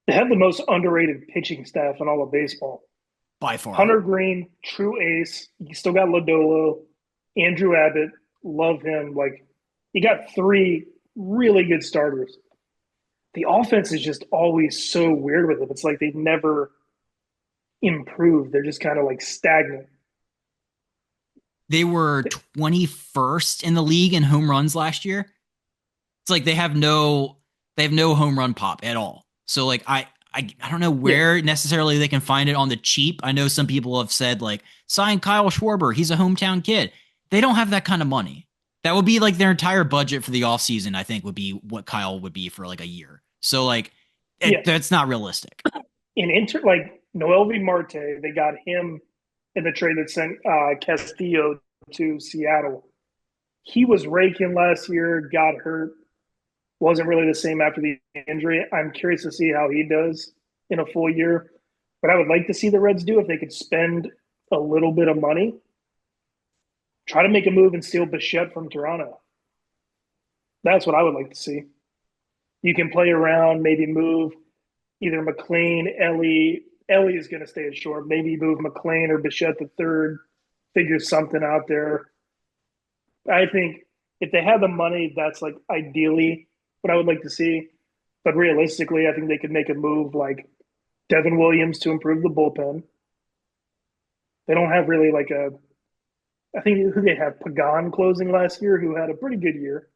They have the most underrated pitching staff in all of baseball. by far. Hunter Green, true ace. You still got Lodolo, Andrew Abbott. Love him. Like you got three really good starters. The offense is just always so weird with them. It's like they never improve. They're just kind of like stagnant. They were 21st in the league in home runs last year. It's like they have no home run pop at all. So like I don't know Yeah, where necessarily they can find it on the cheap. I know some people have said like sign Kyle Schwarber. He's a hometown kid. They don't have that kind of money. That would be like their entire budget for the offseason, I think would be what Kyle would be for like a year. So like yeah. that's not realistic. In Inter, like Noel V. Marte, they got him in the trade that sent Castillo to Seattle. He was raking last year, got hurt, wasn't really the same after the injury. I'm curious to see how he does in a full year. But I would like to see the Reds do if they could spend a little bit of money, try to make a move and steal Bichette from Toronto. That's what I would like to see. You can play around, maybe move either McLean, Ellie. Ellie is going to stay at short. Maybe move McLean or Bichette the third, figure something out there. I think if they have the money, that's like ideally what I would like to see. But realistically, I think they could make a move like Devin Williams to improve the bullpen. They don't have really like a. I think who they have Pagan closing last year, who had a pretty good year.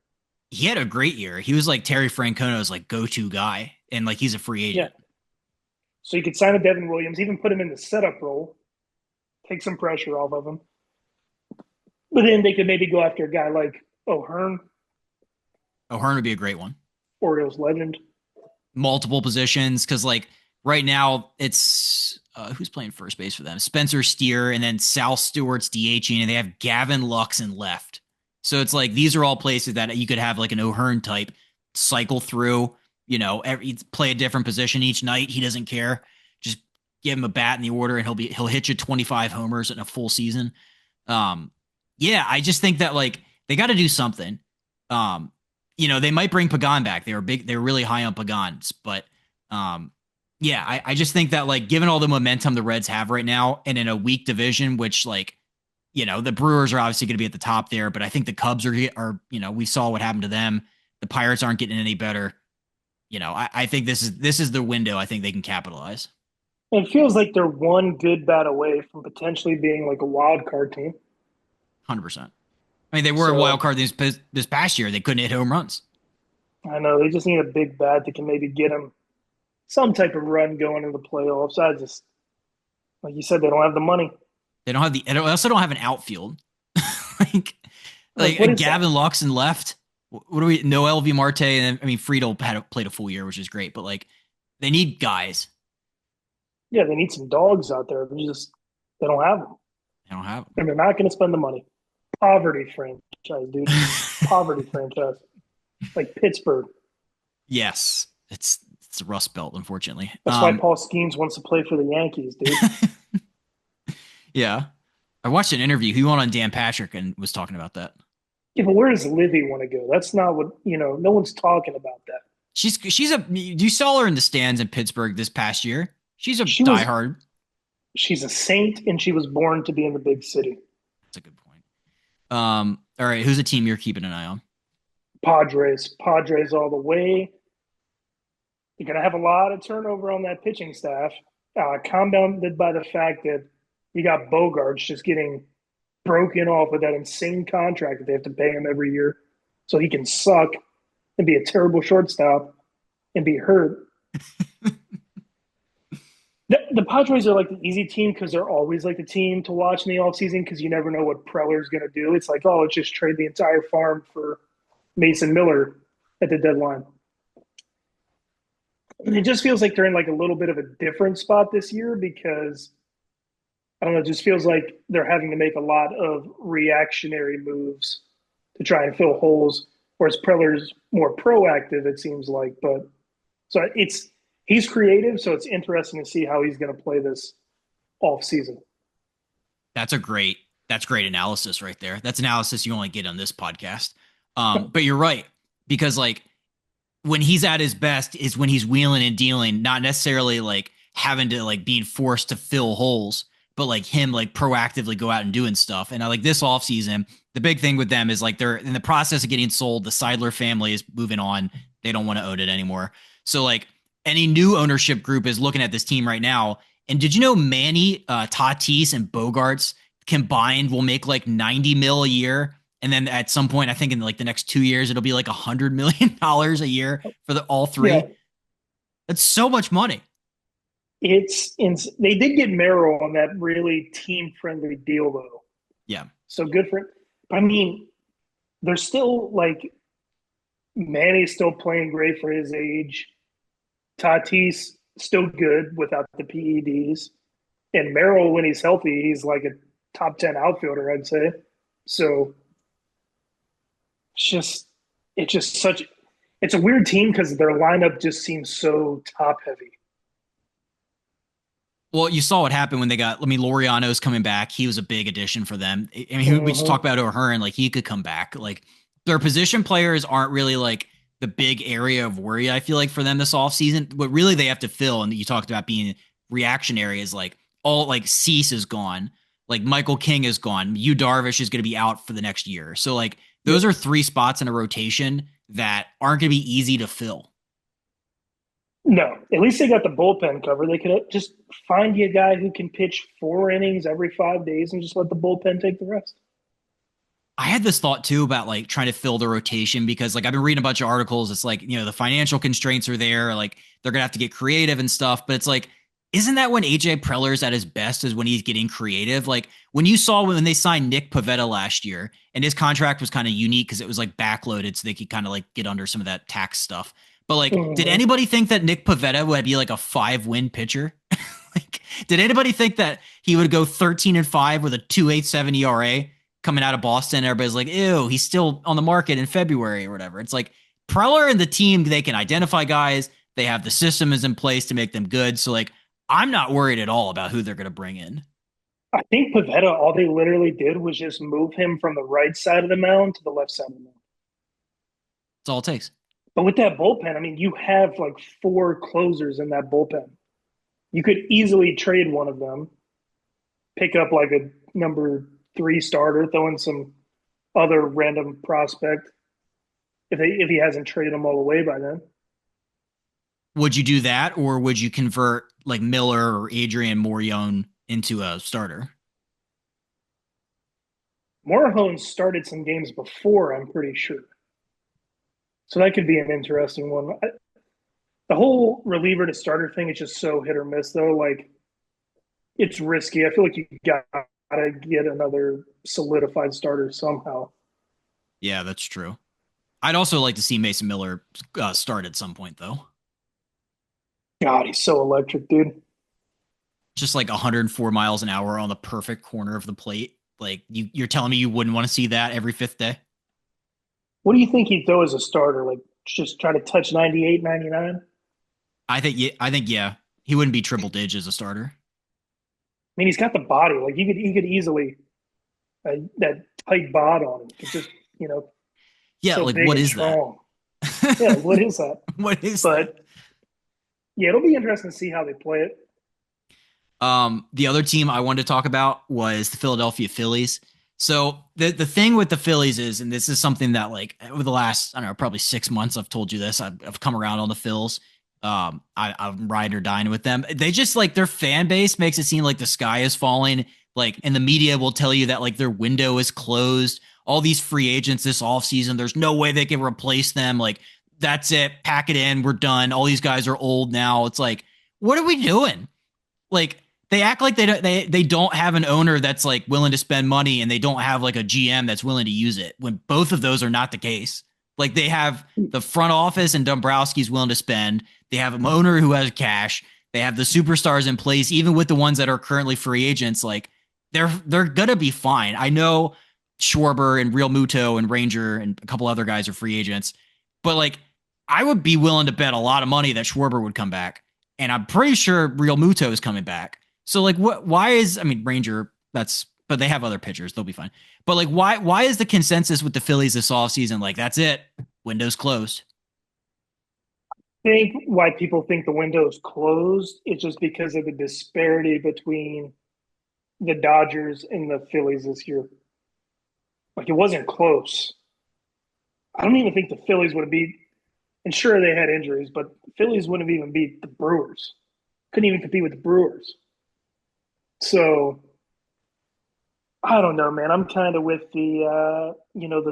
He had a great year. He was like Terry Francona's like go-to guy, and like he's a free Yeah, agent. so you could sign a Devin Williams, even put him in the setup role, take some pressure off of him. But then they could maybe go after a guy like O'Hearn, O'Hearn would be a great one. Orioles legend. Multiple positions because like right now it's who's playing first base for them? Spencer Steer and then Sal Stewart's DHing, and they have Gavin Lux in left. So it's like these are all places that you could have like an O'Hearn type cycle through. Play a different position each night. He doesn't care. Just give him a bat in the order, and he'll hit you 25 homers in a full season. Yeah, I just think that like they got to do something. They might bring Pagan back. They were really high on Pagan, but yeah, I just think that like given all the momentum the Reds have right now and in a weak division, which like, the Brewers are obviously going to be at the top there, but I think the Cubs are, we saw what happened to them. The Pirates aren't getting any better. I think this is the window I think they can capitalize. It feels like they're one good bat away from potentially being like a wild card team. 100%. I mean, they were a wild So card this past year. They couldn't hit home runs. I know they just need a big bat that can maybe get them some type of run going into the playoffs. I just, like you said, they don't have the money. They also don't have an outfield. like Like, what is Gavin that? Lux in left. What do we? No LV Marte, and I mean Friedel played a full year, which is great. But like, they need guys. Yeah, they need some dogs out there. They don't have them, They don't have and they're not going to spend the money. Poverty franchise, dude. Poverty franchise, like Pittsburgh. yes, it's a rust belt, unfortunately. That's why Paul Skeens wants to play for the Yankees, dude. Yeah, I watched an interview. He went on Dan Patrick and was talking about that. Yeah, but where does Livy want to go? That's not what No one's talking about that. You saw her in the stands in Pittsburgh this past year. She's a She was diehard. she's a saint, and she was born to be in the big city. That's a good point. All right, who's a team you're keeping an eye on? Padres all the way. You're going to have a lot of turnover on that pitching staff, compounded by the fact that you got Bogarts just getting broken off with that insane contract that they have to pay him every year so he can suck and be a terrible shortstop and be hurt. The Padres are like the easy team because they're always like the team to watch in the offseason because you never know what Preller's going to do. It's like, oh, let's just trade the entire farm for Mason Miller at the deadline. And it just feels like they're in like a little bit of a different spot this year because I don't know, it just feels like they're having to make a lot of reactionary moves to try and fill holes, whereas Preller's more proactive, it seems like. But so he's creative, so it's interesting to see how he's going to play this off season. That's great analysis right there. That's analysis you only get on this podcast. But you're right, because like when he's at his best is when he's wheeling and dealing, not necessarily like having to like being forced to fill holes, but like him like proactively go out and doing stuff. And I like this offseason, the big thing with them is like they're in the process of getting sold. The Seidler family is moving on. They don't want to own it anymore. So like any new ownership group is looking at this team right now. And did you know Manny, Tatis, and Bogarts combined will make like 90 mil a year? And then at some point, I think in like the next 2 years, it'll be like $100 million a year for all three. Yeah, That's so much money. they did get Merrill on that really team friendly deal though. Yeah. So good for him. But I mean, they're still like Manny's still playing great for his age. Tatis still good without the PEDs. And Merrill, when he's healthy, he's like a top 10 outfielder, I'd say. So it's just, it's just such, it's a weird team because their lineup just seems so top heavy. Well, you saw what happened when they got. I mean, Laureano's coming back. He was a big addition for them. I mean, we just Uh-huh. talked about O'Hearn, like he could come back. Like their position players aren't really like the big area of worry. I feel like for them this offseason, what really they have to fill, and you talked about being reactionary, is like all like Cease is gone, like Michael King is gone, Yu Darvish is going to be out for the next year. So like Yeah. those are three spots in a rotation that aren't going to be easy to fill. No, at least they got the bullpen cover. They could just find you a guy who can pitch 4 innings every 5 days and just let the bullpen take the rest. I had this thought too about like trying to fill the rotation because like I've been reading a bunch of articles. It's like, the financial constraints are there. Like they're going to have to get creative and stuff. But it's like, isn't that when AJ Preller's at his best is when he's getting creative? Like when you saw when they signed Nick Pivetta last year and his contract was kind of unique because it was like backloaded so they could kind of like get under some of that tax stuff. But like, did Mm-hmm. anybody think that Nick Pivetta would be like a 5-win pitcher? Like, did anybody think that he would go 13-5 with a 2.87 ERA? Coming out of Boston, everybody's like, ew, he's still on the market in February or whatever. It's like Preller and the team, they can identify guys. They have the system is in place to make them good. So like, I'm not worried at all about who they're going to bring in. I think Pavetta, all they literally did was just move him from the right side of the mound to the left side of the mound. That's all it takes. But with that bullpen, I mean, you have like four closers in that bullpen. You could easily trade one of them, pick up like a number 3 starter, throw in some other random prospect if he hasn't traded them all away by then. Would you do that, or would you convert like Miller or Adrian Morion into a starter? Morejon started some games before, I'm pretty sure. So that could be an interesting one. The whole reliever to starter thing is just so hit or miss, though. Like, it's risky. I feel like you got to get another solidified starter somehow. Yeah, that's true. I'd also like to see Mason Miller start at some point, though. God, he's so electric, dude. Just like 104 miles an hour on the perfect corner of the plate. Like you're telling me you wouldn't want to see that every fifth day? What do you think he'd throw as a starter? Like, just try to touch 98, 99? I think he wouldn't be triple digits as a starter. Mean, he's got the body. Like, he could easily, that tight bod on him. It's just, Yeah, so like big what and is that? strong. Yeah, like, what is that? What is that? But yeah, it'll be interesting to see how they play it. The other team I wanted to talk about was the Philadelphia Phillies. So the thing with the Phillies is, and this is something that like over the last, I don't know, probably 6 months, I've told you this. I've come around on the Phils. I'm riding or dying with them. They just like their fan base makes it seem like the sky is falling. Like, and the media will tell you that like their window is closed. All these free agents this offseason, there's no way they can replace them. Like, that's it. Pack it in. We're done. All these guys are old now. It's like, what are we doing? Like, they act like they don't have an owner that's like willing to spend money, and they don't have like a GM that's willing to use it, when both of those are not the case. Like, they have the front office and Dombrowski's willing to spend. They have an owner who has cash. They have the superstars in place, even with the ones that are currently free agents. Like, they're gonna be fine. I know Schwarber and Real Muto and Ranger and a couple other guys are free agents, but like I would be willing to bet a lot of money that Schwarber would come back, and I'm pretty sure Real Muto is coming back. So like, what? Why is, I mean, Ranger? That's, but they have other pitchers. They'll be fine. But like, why is the consensus with the Phillies this offseason like that's it? Windows closed. I think why people think the window's closed is just because of the disparity between the Dodgers and the Phillies this year. Like, it wasn't close. I don't even think the Phillies would have beat, and sure they had injuries, but the Phillies wouldn't have even beat the Brewers. Couldn't even compete with the Brewers. So I don't know, man. I'm kind of with the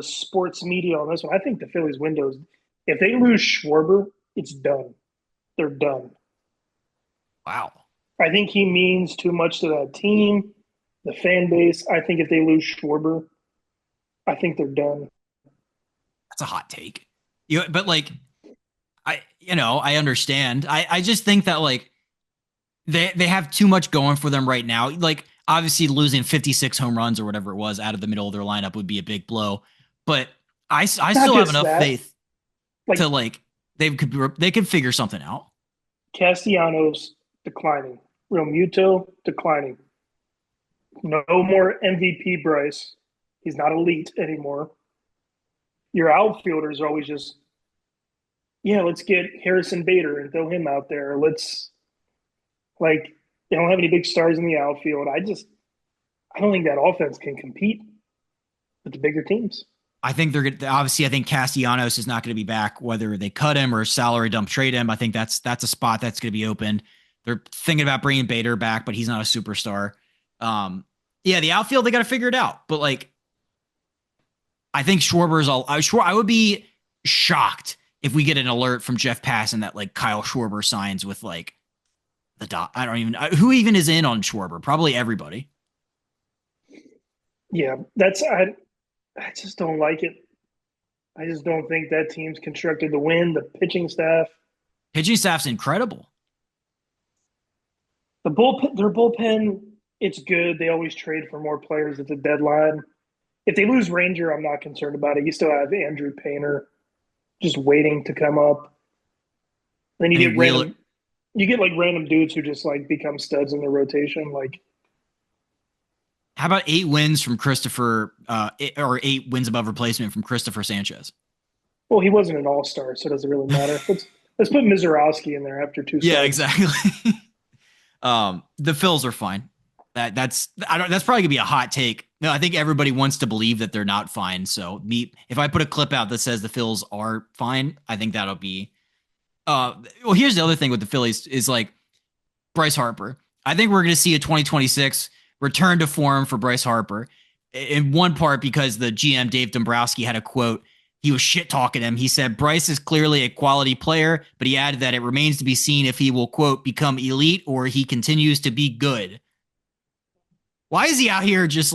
sports media on this one. I think the Phillies windows, if they lose Schwarber, it's done. They're done. Wow, I think he means too much to that team, the fan base. I think if they lose Schwarber, I think they're done. that's a hot take. But like, I understand. I just think that like they have too much going for them right now. Like obviously losing 56 home runs or whatever it was out of the middle of their lineup would be a big blow, but I Not still have just enough that, faith to like like they could figure something out. Castellanos declining, Real Muto declining. No more MVP Bryce. He's not elite anymore. Your outfielders are always just, yeah, let's get Harrison Bader and throw him out there. Let's like they don't have any big stars in the outfield. I don't think that offense can compete with the bigger teams. I think they're going to obviously. I think Castellanos is not going to be back, whether they cut him or salary dump trade him. I think that's a spot that's going to be open. They're thinking about bringing Bader back, but he's not a superstar. Um, yeah, the outfield they got to figure it out. But like, I think Schwarber's all. I would be shocked if we get an alert from Jeff Passan that like Kyle Schwarber signs with like the dot. I don't even who even is in on Schwarber. Probably everybody. Yeah, I just don't like it. I just don't think that team's constructed to win. The pitching staff, Pitching staff's incredible. their bullpen, it's good. They always trade for more players at the deadline. If they lose Ranger, I'm not concerned about it. You still have Andrew Painter just waiting to come up. Then I mean, Wheeler. you get like random dudes who just like become studs in the rotation. Like, How about 8 wins from Christopher, or 8 wins above replacement from Christopher Sanchez? well, he wasn't an all star, so it doesn't really matter. Let's put Mizorowski in there after two Yeah, starts. exactly. The Phils are fine. I don't. That's probably gonna be a hot take. No, I think everybody wants to believe that they're not fine. So if I put a clip out that says the Phils are fine, I think that'll be. Well, here's the other thing with the Phillies is like Bryce Harper. I think we're gonna see a 2026 return to form for Bryce Harper. In one part because the GM Dave Dombrowski had a quote. He was shit talking him. He said Bryce is clearly a quality player, but he added that it remains to be seen if he will quote become elite or he continues to be good. Why is he out here just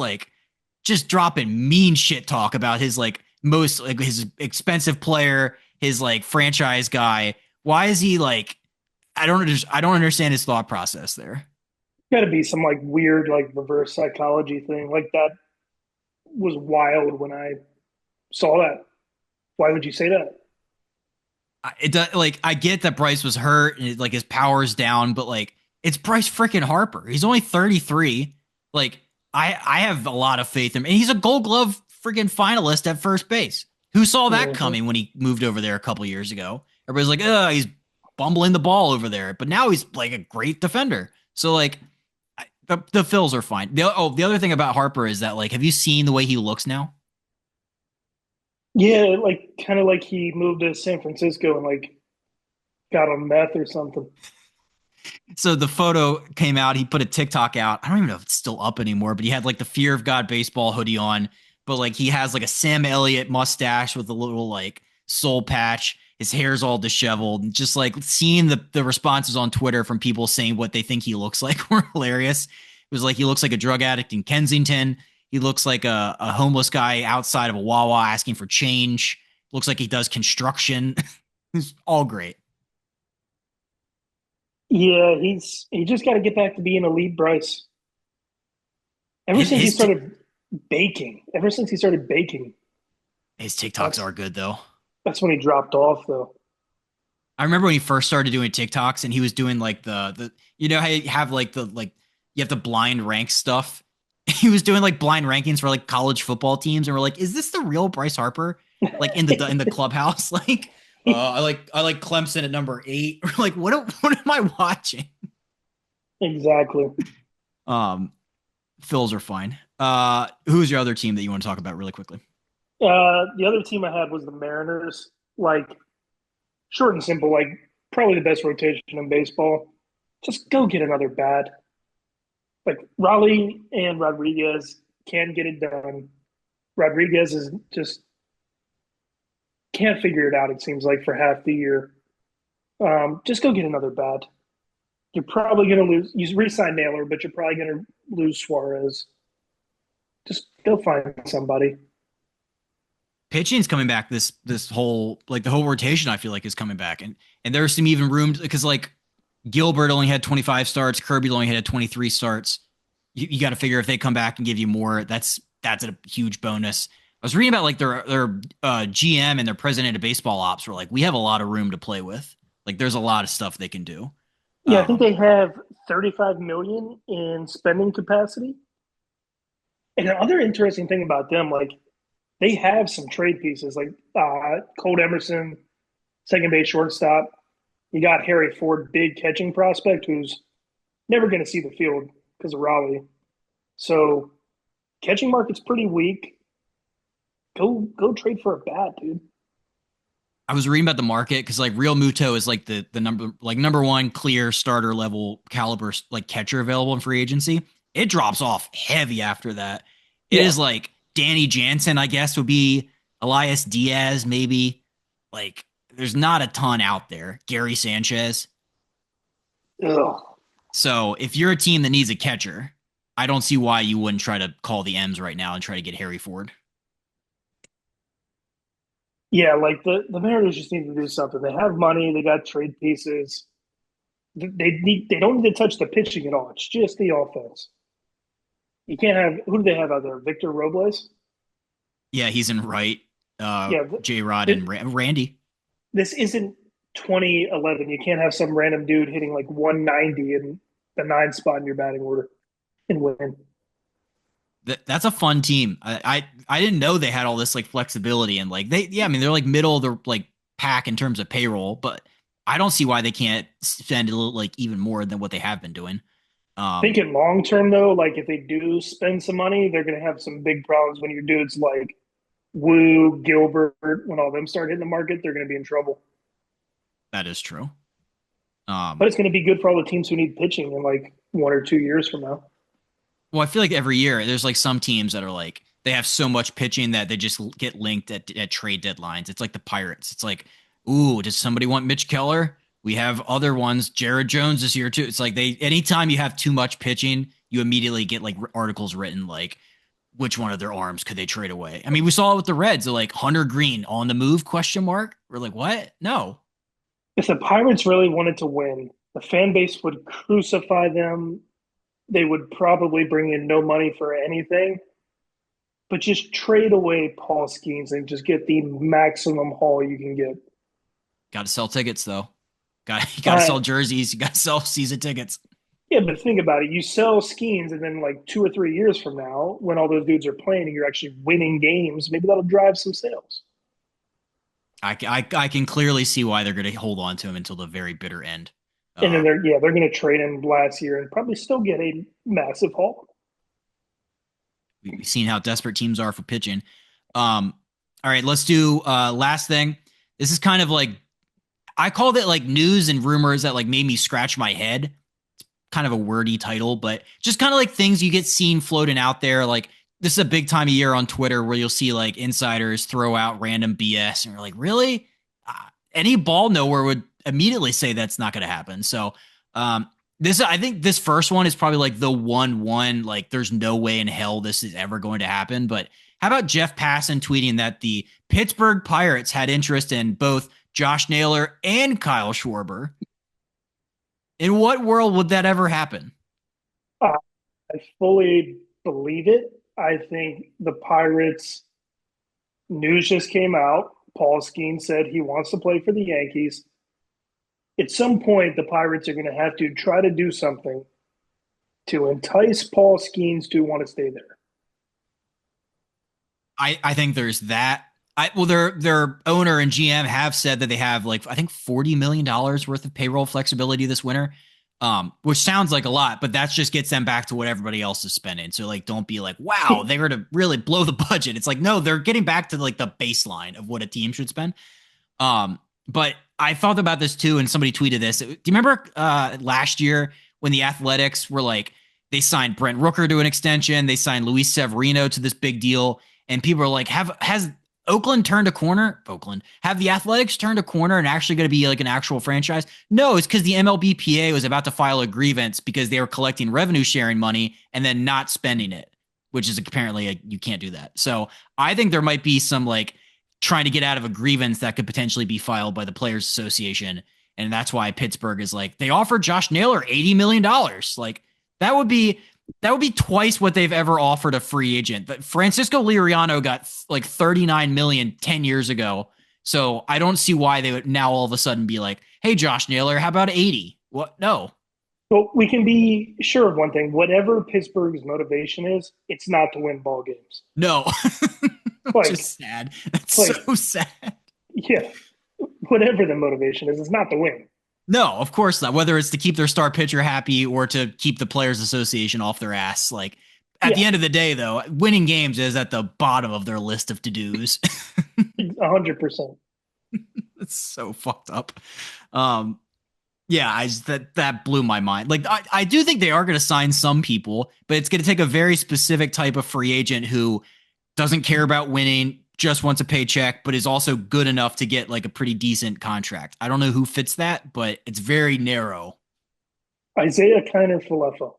dropping mean shit talk about his like most like his expensive player, his like franchise guy? Why is he like I don't understand his thought process there. Got to be some like weird like reverse psychology thing. Like that was wild when I saw that. Why would you say that? It does like I get that Bryce was hurt and like his power's down, but like it's Bryce freaking Harper. He's only 33. Like I have a lot of faith in him. And he's a Gold Glove freaking finalist at first base. Who saw that Mm-hmm. coming when he moved over there a couple years ago? Everybody's like, "Oh, he's bumbling the ball over there." But now he's like a great defender. So like the Phils are fine. The other thing about Harper is that like have you seen the way he looks now? Yeah, like kind of like he moved to San Francisco and like got on meth or something. So the photo came out. He put a TikTok out. I don't even know if it's still up anymore, but he had like the Fear of God baseball hoodie on. But like he has like a Sam Elliott mustache with a little like soul patch. His hair's all disheveled. And just like seeing the responses on Twitter from people saying what they think he looks like were hilarious. It was like he looks like a drug addict in Kensington. He looks like a homeless guy outside of a Wawa asking for change. Looks like he does construction. It's all great. Yeah, he just got to get back to being elite Bryce. Ever since he His t- started ever since he started baking, his TikToks that's are good though. that's when he dropped off though. I remember when he first started doing TikToks and he was doing like the you know how you have like the like you have the blind rank stuff. He was doing like blind rankings for like college football teams, and we're like, is this the real Bryce Harper? Like in the clubhouse, like I like Clemson at number 8. Like what am I watching? Exactly. Um, Phils are fine. Who's your other team that you want to talk about really quickly? The other team I had was the Mariners. Like short and simple, like probably the best rotation in baseball. Just go get another bat. Like Raleigh and Rodriguez can get it done. Rodriguez is just can't figure it out. It seems like for half the year. Just go get another bat. You're probably going to lose. You re-sign Naylor, but you're probably going to lose Suarez. Just go find somebody. Pitching's coming back. This whole like the whole rotation I feel like is coming back, and there's some even room because like Gilbert only had 25 starts. Kirby only had 23 starts. You got to figure if they come back and give you more, that's a huge bonus. I was reading about like their GM and their president of baseball ops were like, we have a lot of room to play with. Like, there's a lot of stuff they can do. Yeah, I think Um, they have 35 million in spending capacity. And another interesting thing about them, like they have some trade pieces, like Colt Emerson, second base shortstop. You got Harry Ford, big catching prospect, who's never going to see the field because of Raleigh. So catching market's pretty weak. Go trade for a bat, dude. I was reading about the market because like Real Muto is like the number one clear starter level caliber like catcher available in free agency. It drops off heavy after that. It Yeah. is like Danny Jansen, I guess, would be Elias Diaz, maybe. Like there's not a ton out there. Gary Sanchez. Ugh. So if you're a team that needs a catcher, I don't see why you wouldn't try to call the M's right now and try to get Harry Ford. Yeah, like the Mariners just need to do something. They have money. They got trade pieces. They don't need to touch the pitching at all. It's just the offense. You can't have who do they have out there? Victor Robles. Yeah, he's in right. Yeah, J Rod and Randy. this isn't 2011. You can't have some random dude hitting like 190 in the nine spot in your batting order and win. That's a fun team. I didn't know they had all this like flexibility and like I mean they're like middle of the like pack in terms of payroll, but I don't see why they can't spend a little like even more than what they have been doing. Um, Thinking long term though, like if they do spend some money, they're going to have some big problems when your dudes like Wu, Gilbert, when all them start hitting the market, they're going to be in trouble. that is true. But Um, it's going to be good for all the teams who need pitching in like 1 or 2 years from now. well, I feel like every year there's like some teams that are like they have so much pitching that they just get linked at trade deadlines. It's like the Pirates. It's like, ooh, does somebody want Mitch Keller? We have other ones. Jared Jones this year too. It's like they anytime you have too much pitching, you immediately get like articles written like which one of their arms could they trade away? I mean, we saw it with the Reds. They're like Hunter Green on the move? Question mark. We're like, what? No, If the Pirates really wanted to win, the fan base would crucify them. They would probably bring in no money for anything, but just trade away Paul Skeens and just get the maximum haul you can get. got to sell tickets though. Got to Uh, sell jerseys. You got to sell season tickets. yeah, but think about it. You sell Skeens, and then like 2 or 3 years from now, when all those dudes are playing and you're actually winning games, maybe that'll drive some sales. I can clearly see why they're going to hold on to him until the very bitter end. And then Uh, they're going to trade him last year and probably still get a massive haul. we've seen how desperate teams are for pitching. All right, let's do last thing. This is kind of like I called it like news and rumors that like made me scratch my head. Kind of a wordy title, but just kind of like things you get seen floating out there. Like this is a big time of year on Twitter where you'll see like insiders throw out random BS, and you're like, really? Any ball nowhere would immediately say that's not going to happen. So, this I think this first one is probably like the one. Like, there's no way in hell this is ever going to happen. But how about Jeff Passan tweeting that the Pittsburgh Pirates had interest in both Josh Naylor and Kyle Schwarber? In what world would that ever happen? Uh, I fully believe it. I think the Pirates news just came out. Paul Skeens said he wants to play for the Yankees. At some point, the Pirates are going to have to try to do something to entice Paul Skeens to want to stay there. I think there's that. Well, their owner and GM have said that they have like I think $40 million worth of payroll flexibility this winter, which sounds like a lot, but that just gets them back to what everybody else is spending. So like, don't be like, wow, they're going to really blow the budget. It's like no, they're getting back to like the baseline of what a team should spend. But I thought about this too, and somebody tweeted this. Do you remember last year when the Athletics were like they signed Brent Rooker to an extension, they signed Luis Severino to this big deal, and people are like, has Oakland turned a corner? Oakland have the Athletics turned a corner and actually going to be like an actual franchise? No, it's because the MLBPA was about to file a grievance because they were collecting revenue sharing money and then not spending it, which is apparently you can't do that. So I think there might be some like trying to get out of a grievance that could potentially be filed by the Players Association And that's why Pittsburgh is like, they offered Josh Naylor $80 million. Like that would be twice what they've ever offered a free agent. But Francisco Liriano got like 39 million 10 years ago. So I don't see why they would now all of a sudden be like, hey, Josh Naylor, how about 80? What? No. But we can be sure of one thing: whatever Pittsburgh's motivation is, it's not to win ball games. No. Which is Like, sad. That's like, so sad. yeah, whatever the motivation is, it's not to win. No, of course not. Whether it's to keep their star pitcher happy or to keep the Players Association off their ass. Like at the Yeah, end of the day, though, winning games is at the bottom of their list of to-dos. 100%. It's so fucked up. Um, yeah, that blew my mind. Like I do think they are going to sign some people, but it's going to take a very specific type of free agent who doesn't care about winning, just wants a paycheck, but is also good enough to get like a pretty decent contract. I don't know who fits that, but it's very narrow. Isaiah Kiner Falefa.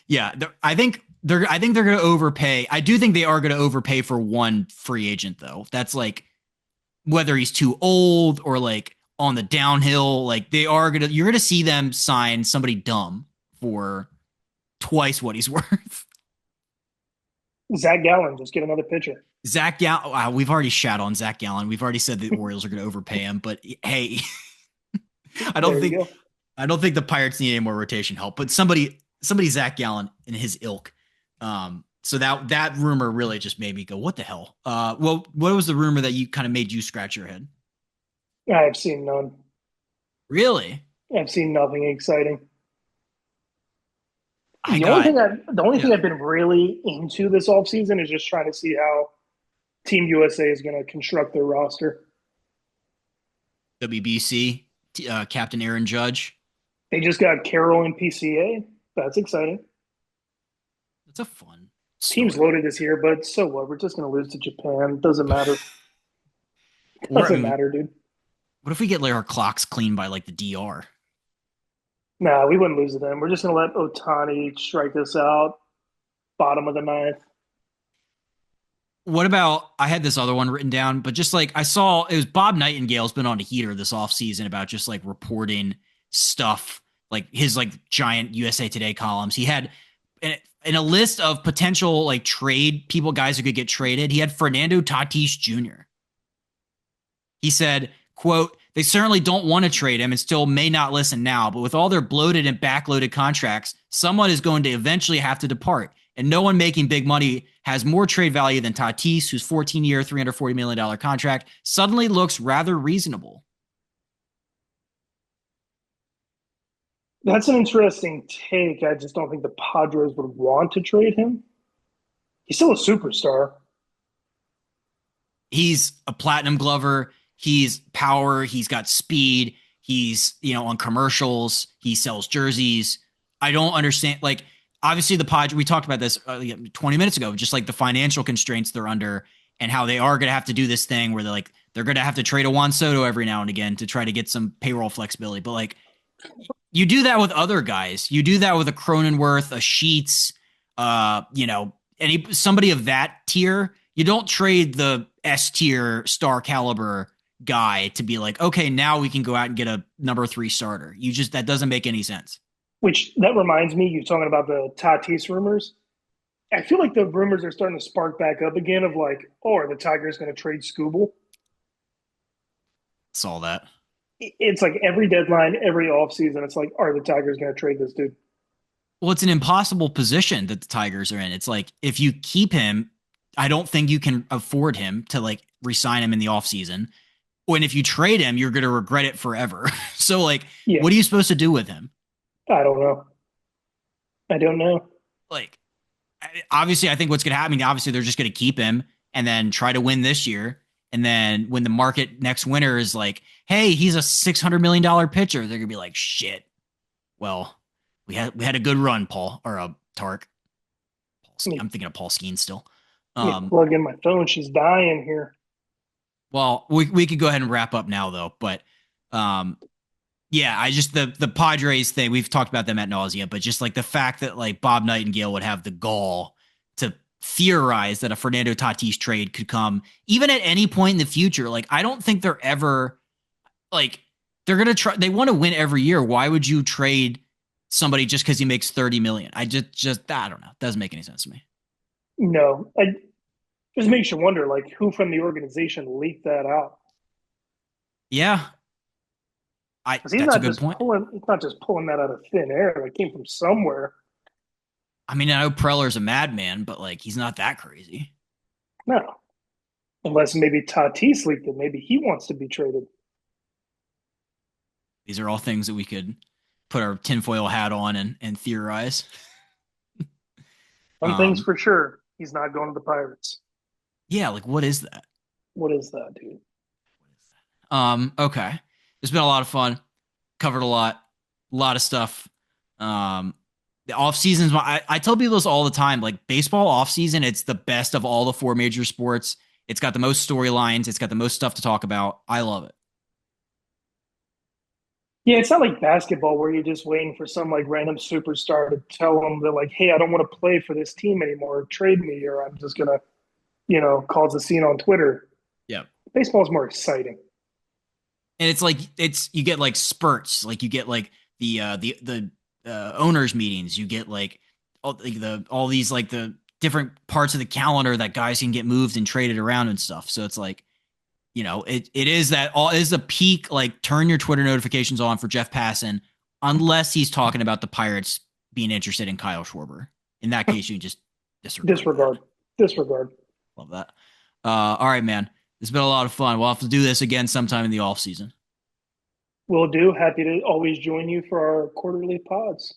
Yeah, I think they're going to overpay. I do think they are going to overpay for one free agent though. That's like whether he's too old or like on the downhill, like you're going to see them sign somebody dumb for twice what he's worth. Zach Gallen, just get another pitcher. Zach Gallen, we've already shat on Zach Gallen. We've already said the Orioles are going to overpay him, but hey, I don't There you think go. I don't think the Pirates need any more rotation help. But somebody Zach Gallen in his ilk. So that rumor really just made me go, what the hell? Well, what was the rumor that you kind of made you scratch your head? I've seen none. Really? I've seen nothing exciting. I got The only thing yeah. I've been really into this offseason is just trying to see how Team USA is going to construct their roster. WBC, Captain Aaron Judge. They just got Carroll in PCA. That's exciting. That's a fun Team's story. loaded this year, but so what? We're just going to lose to Japan. Doesn't matter. Or I Doesn't mean, matter, dude. what if we get like our clocks cleaned by like the DR? Nah, we wouldn't lose to them. We're just going to let Otani strike us out, bottom of the ninth. What about I had this other one written down, but just like I saw it was Bob Nightingale's been on a heater this offseason about just like reporting stuff, like his like giant USA Today columns. He had in a list of potential like trade people, guys who could get traded, he had Fernando Tatis Jr. He said, quote, they certainly don't want to trade him and still may not listen now, but with all their bloated and backloaded contracts, someone is going to eventually have to depart. And no one making big money has more trade value than Tatis, whose 14-year, $340 million contract suddenly looks rather reasonable. That's an interesting take. I just don't think the Padres would want to trade him. He's still a superstar. He's a platinum glover. He's power. He's got speed. He's, on commercials. He sells jerseys. I don't understand. Like, obviously, the Padres, we talked about this 20 minutes ago, just like the financial constraints they're under and how they are going to have to do this thing where they're going to have to trade a Juan Soto every now and again to try to get some payroll flexibility. But like, you do that with other guys. You do that with a Cronenworth, a Sheets, somebody of that tier. You don't trade the S tier star caliber guy to be like, okay, now we can go out and get a number 3 starter. That doesn't make any sense. Which that reminds me, you're talking about the Tatis rumors. I feel like the rumors are starting to spark back up again of like, oh, are the Tigers going to trade Scooble? Saw that. It's like every deadline, every offseason, it's like, are the Tigers going to trade this dude? Well, it's an impossible position that the Tigers are in. It's like if you keep him, I don't think you can afford him to like resign him in the offseason. And if you trade him, you're going to regret it forever. So like, Yeah, what are you supposed to do with him? I don't know. I don't know. Like, obviously, I think what's going to happen, obviously, they're just going to keep him and then try to win this year. And then when the market next winter is like, hey, he's a $600 million pitcher, they're going to be like, shit. Well, we had a good run, Paul, or Tark. I'm thinking of Paul Skeen still. Plug in my phone. She's dying here. Well, we could go ahead and wrap up now, though. But yeah, I just the Padres thing, we've talked about them at nausea, but just like the fact that like Bob Nightingale would have the gall to theorize that a Fernando Tatis trade could come even at any point in the future. Like, I don't think they're ever like they're gonna try. They want to win every year. Why would you trade somebody just because he makes 30 million? I just I don't know. It doesn't make any sense to me. No, I just makes you wonder, like, who from the organization leaked that out? Yeah, I Because that's a good point. he's not just pulling that out of thin air. It came from somewhere. I mean, I know Preller's a madman, but like he's not that crazy. No, unless maybe Tatis leaked it. Maybe he wants to be traded. These are all things that we could put our tinfoil hat on and theorize. One thing's Um, for sure, he's not going to the Pirates. yeah, like what is that? What is that, dude? Okay. It's been a lot of fun. Covered a lot of stuff. The off seasons, I tell people this all the time. Like baseball off season, it's the best of all the four major sports. It's got the most storylines. It's got the most stuff to talk about. I love it. Yeah, it's not like basketball where you're just waiting for some like random superstar to tell them that like, hey, I don't want to play for this team anymore, trade me, or I'm just gonna, cause a scene on Twitter. Yeah. Baseball's more exciting. And it's like you get like spurts. Like you get like the owners meetings. You get like all these like the different parts of the calendar that guys can get moved and traded around and stuff. So it's like it is that all is the peak. Like turn your Twitter notifications on for Jeff Passan, unless he's talking about the Pirates being interested in Kyle Schwarber. In that case, you just disregard that. Disregard. Disregard. Love that. All right, man. It's been a lot of fun. We'll have to do this again sometime in the off season. Will do. Happy to always join you for our quarterly pods.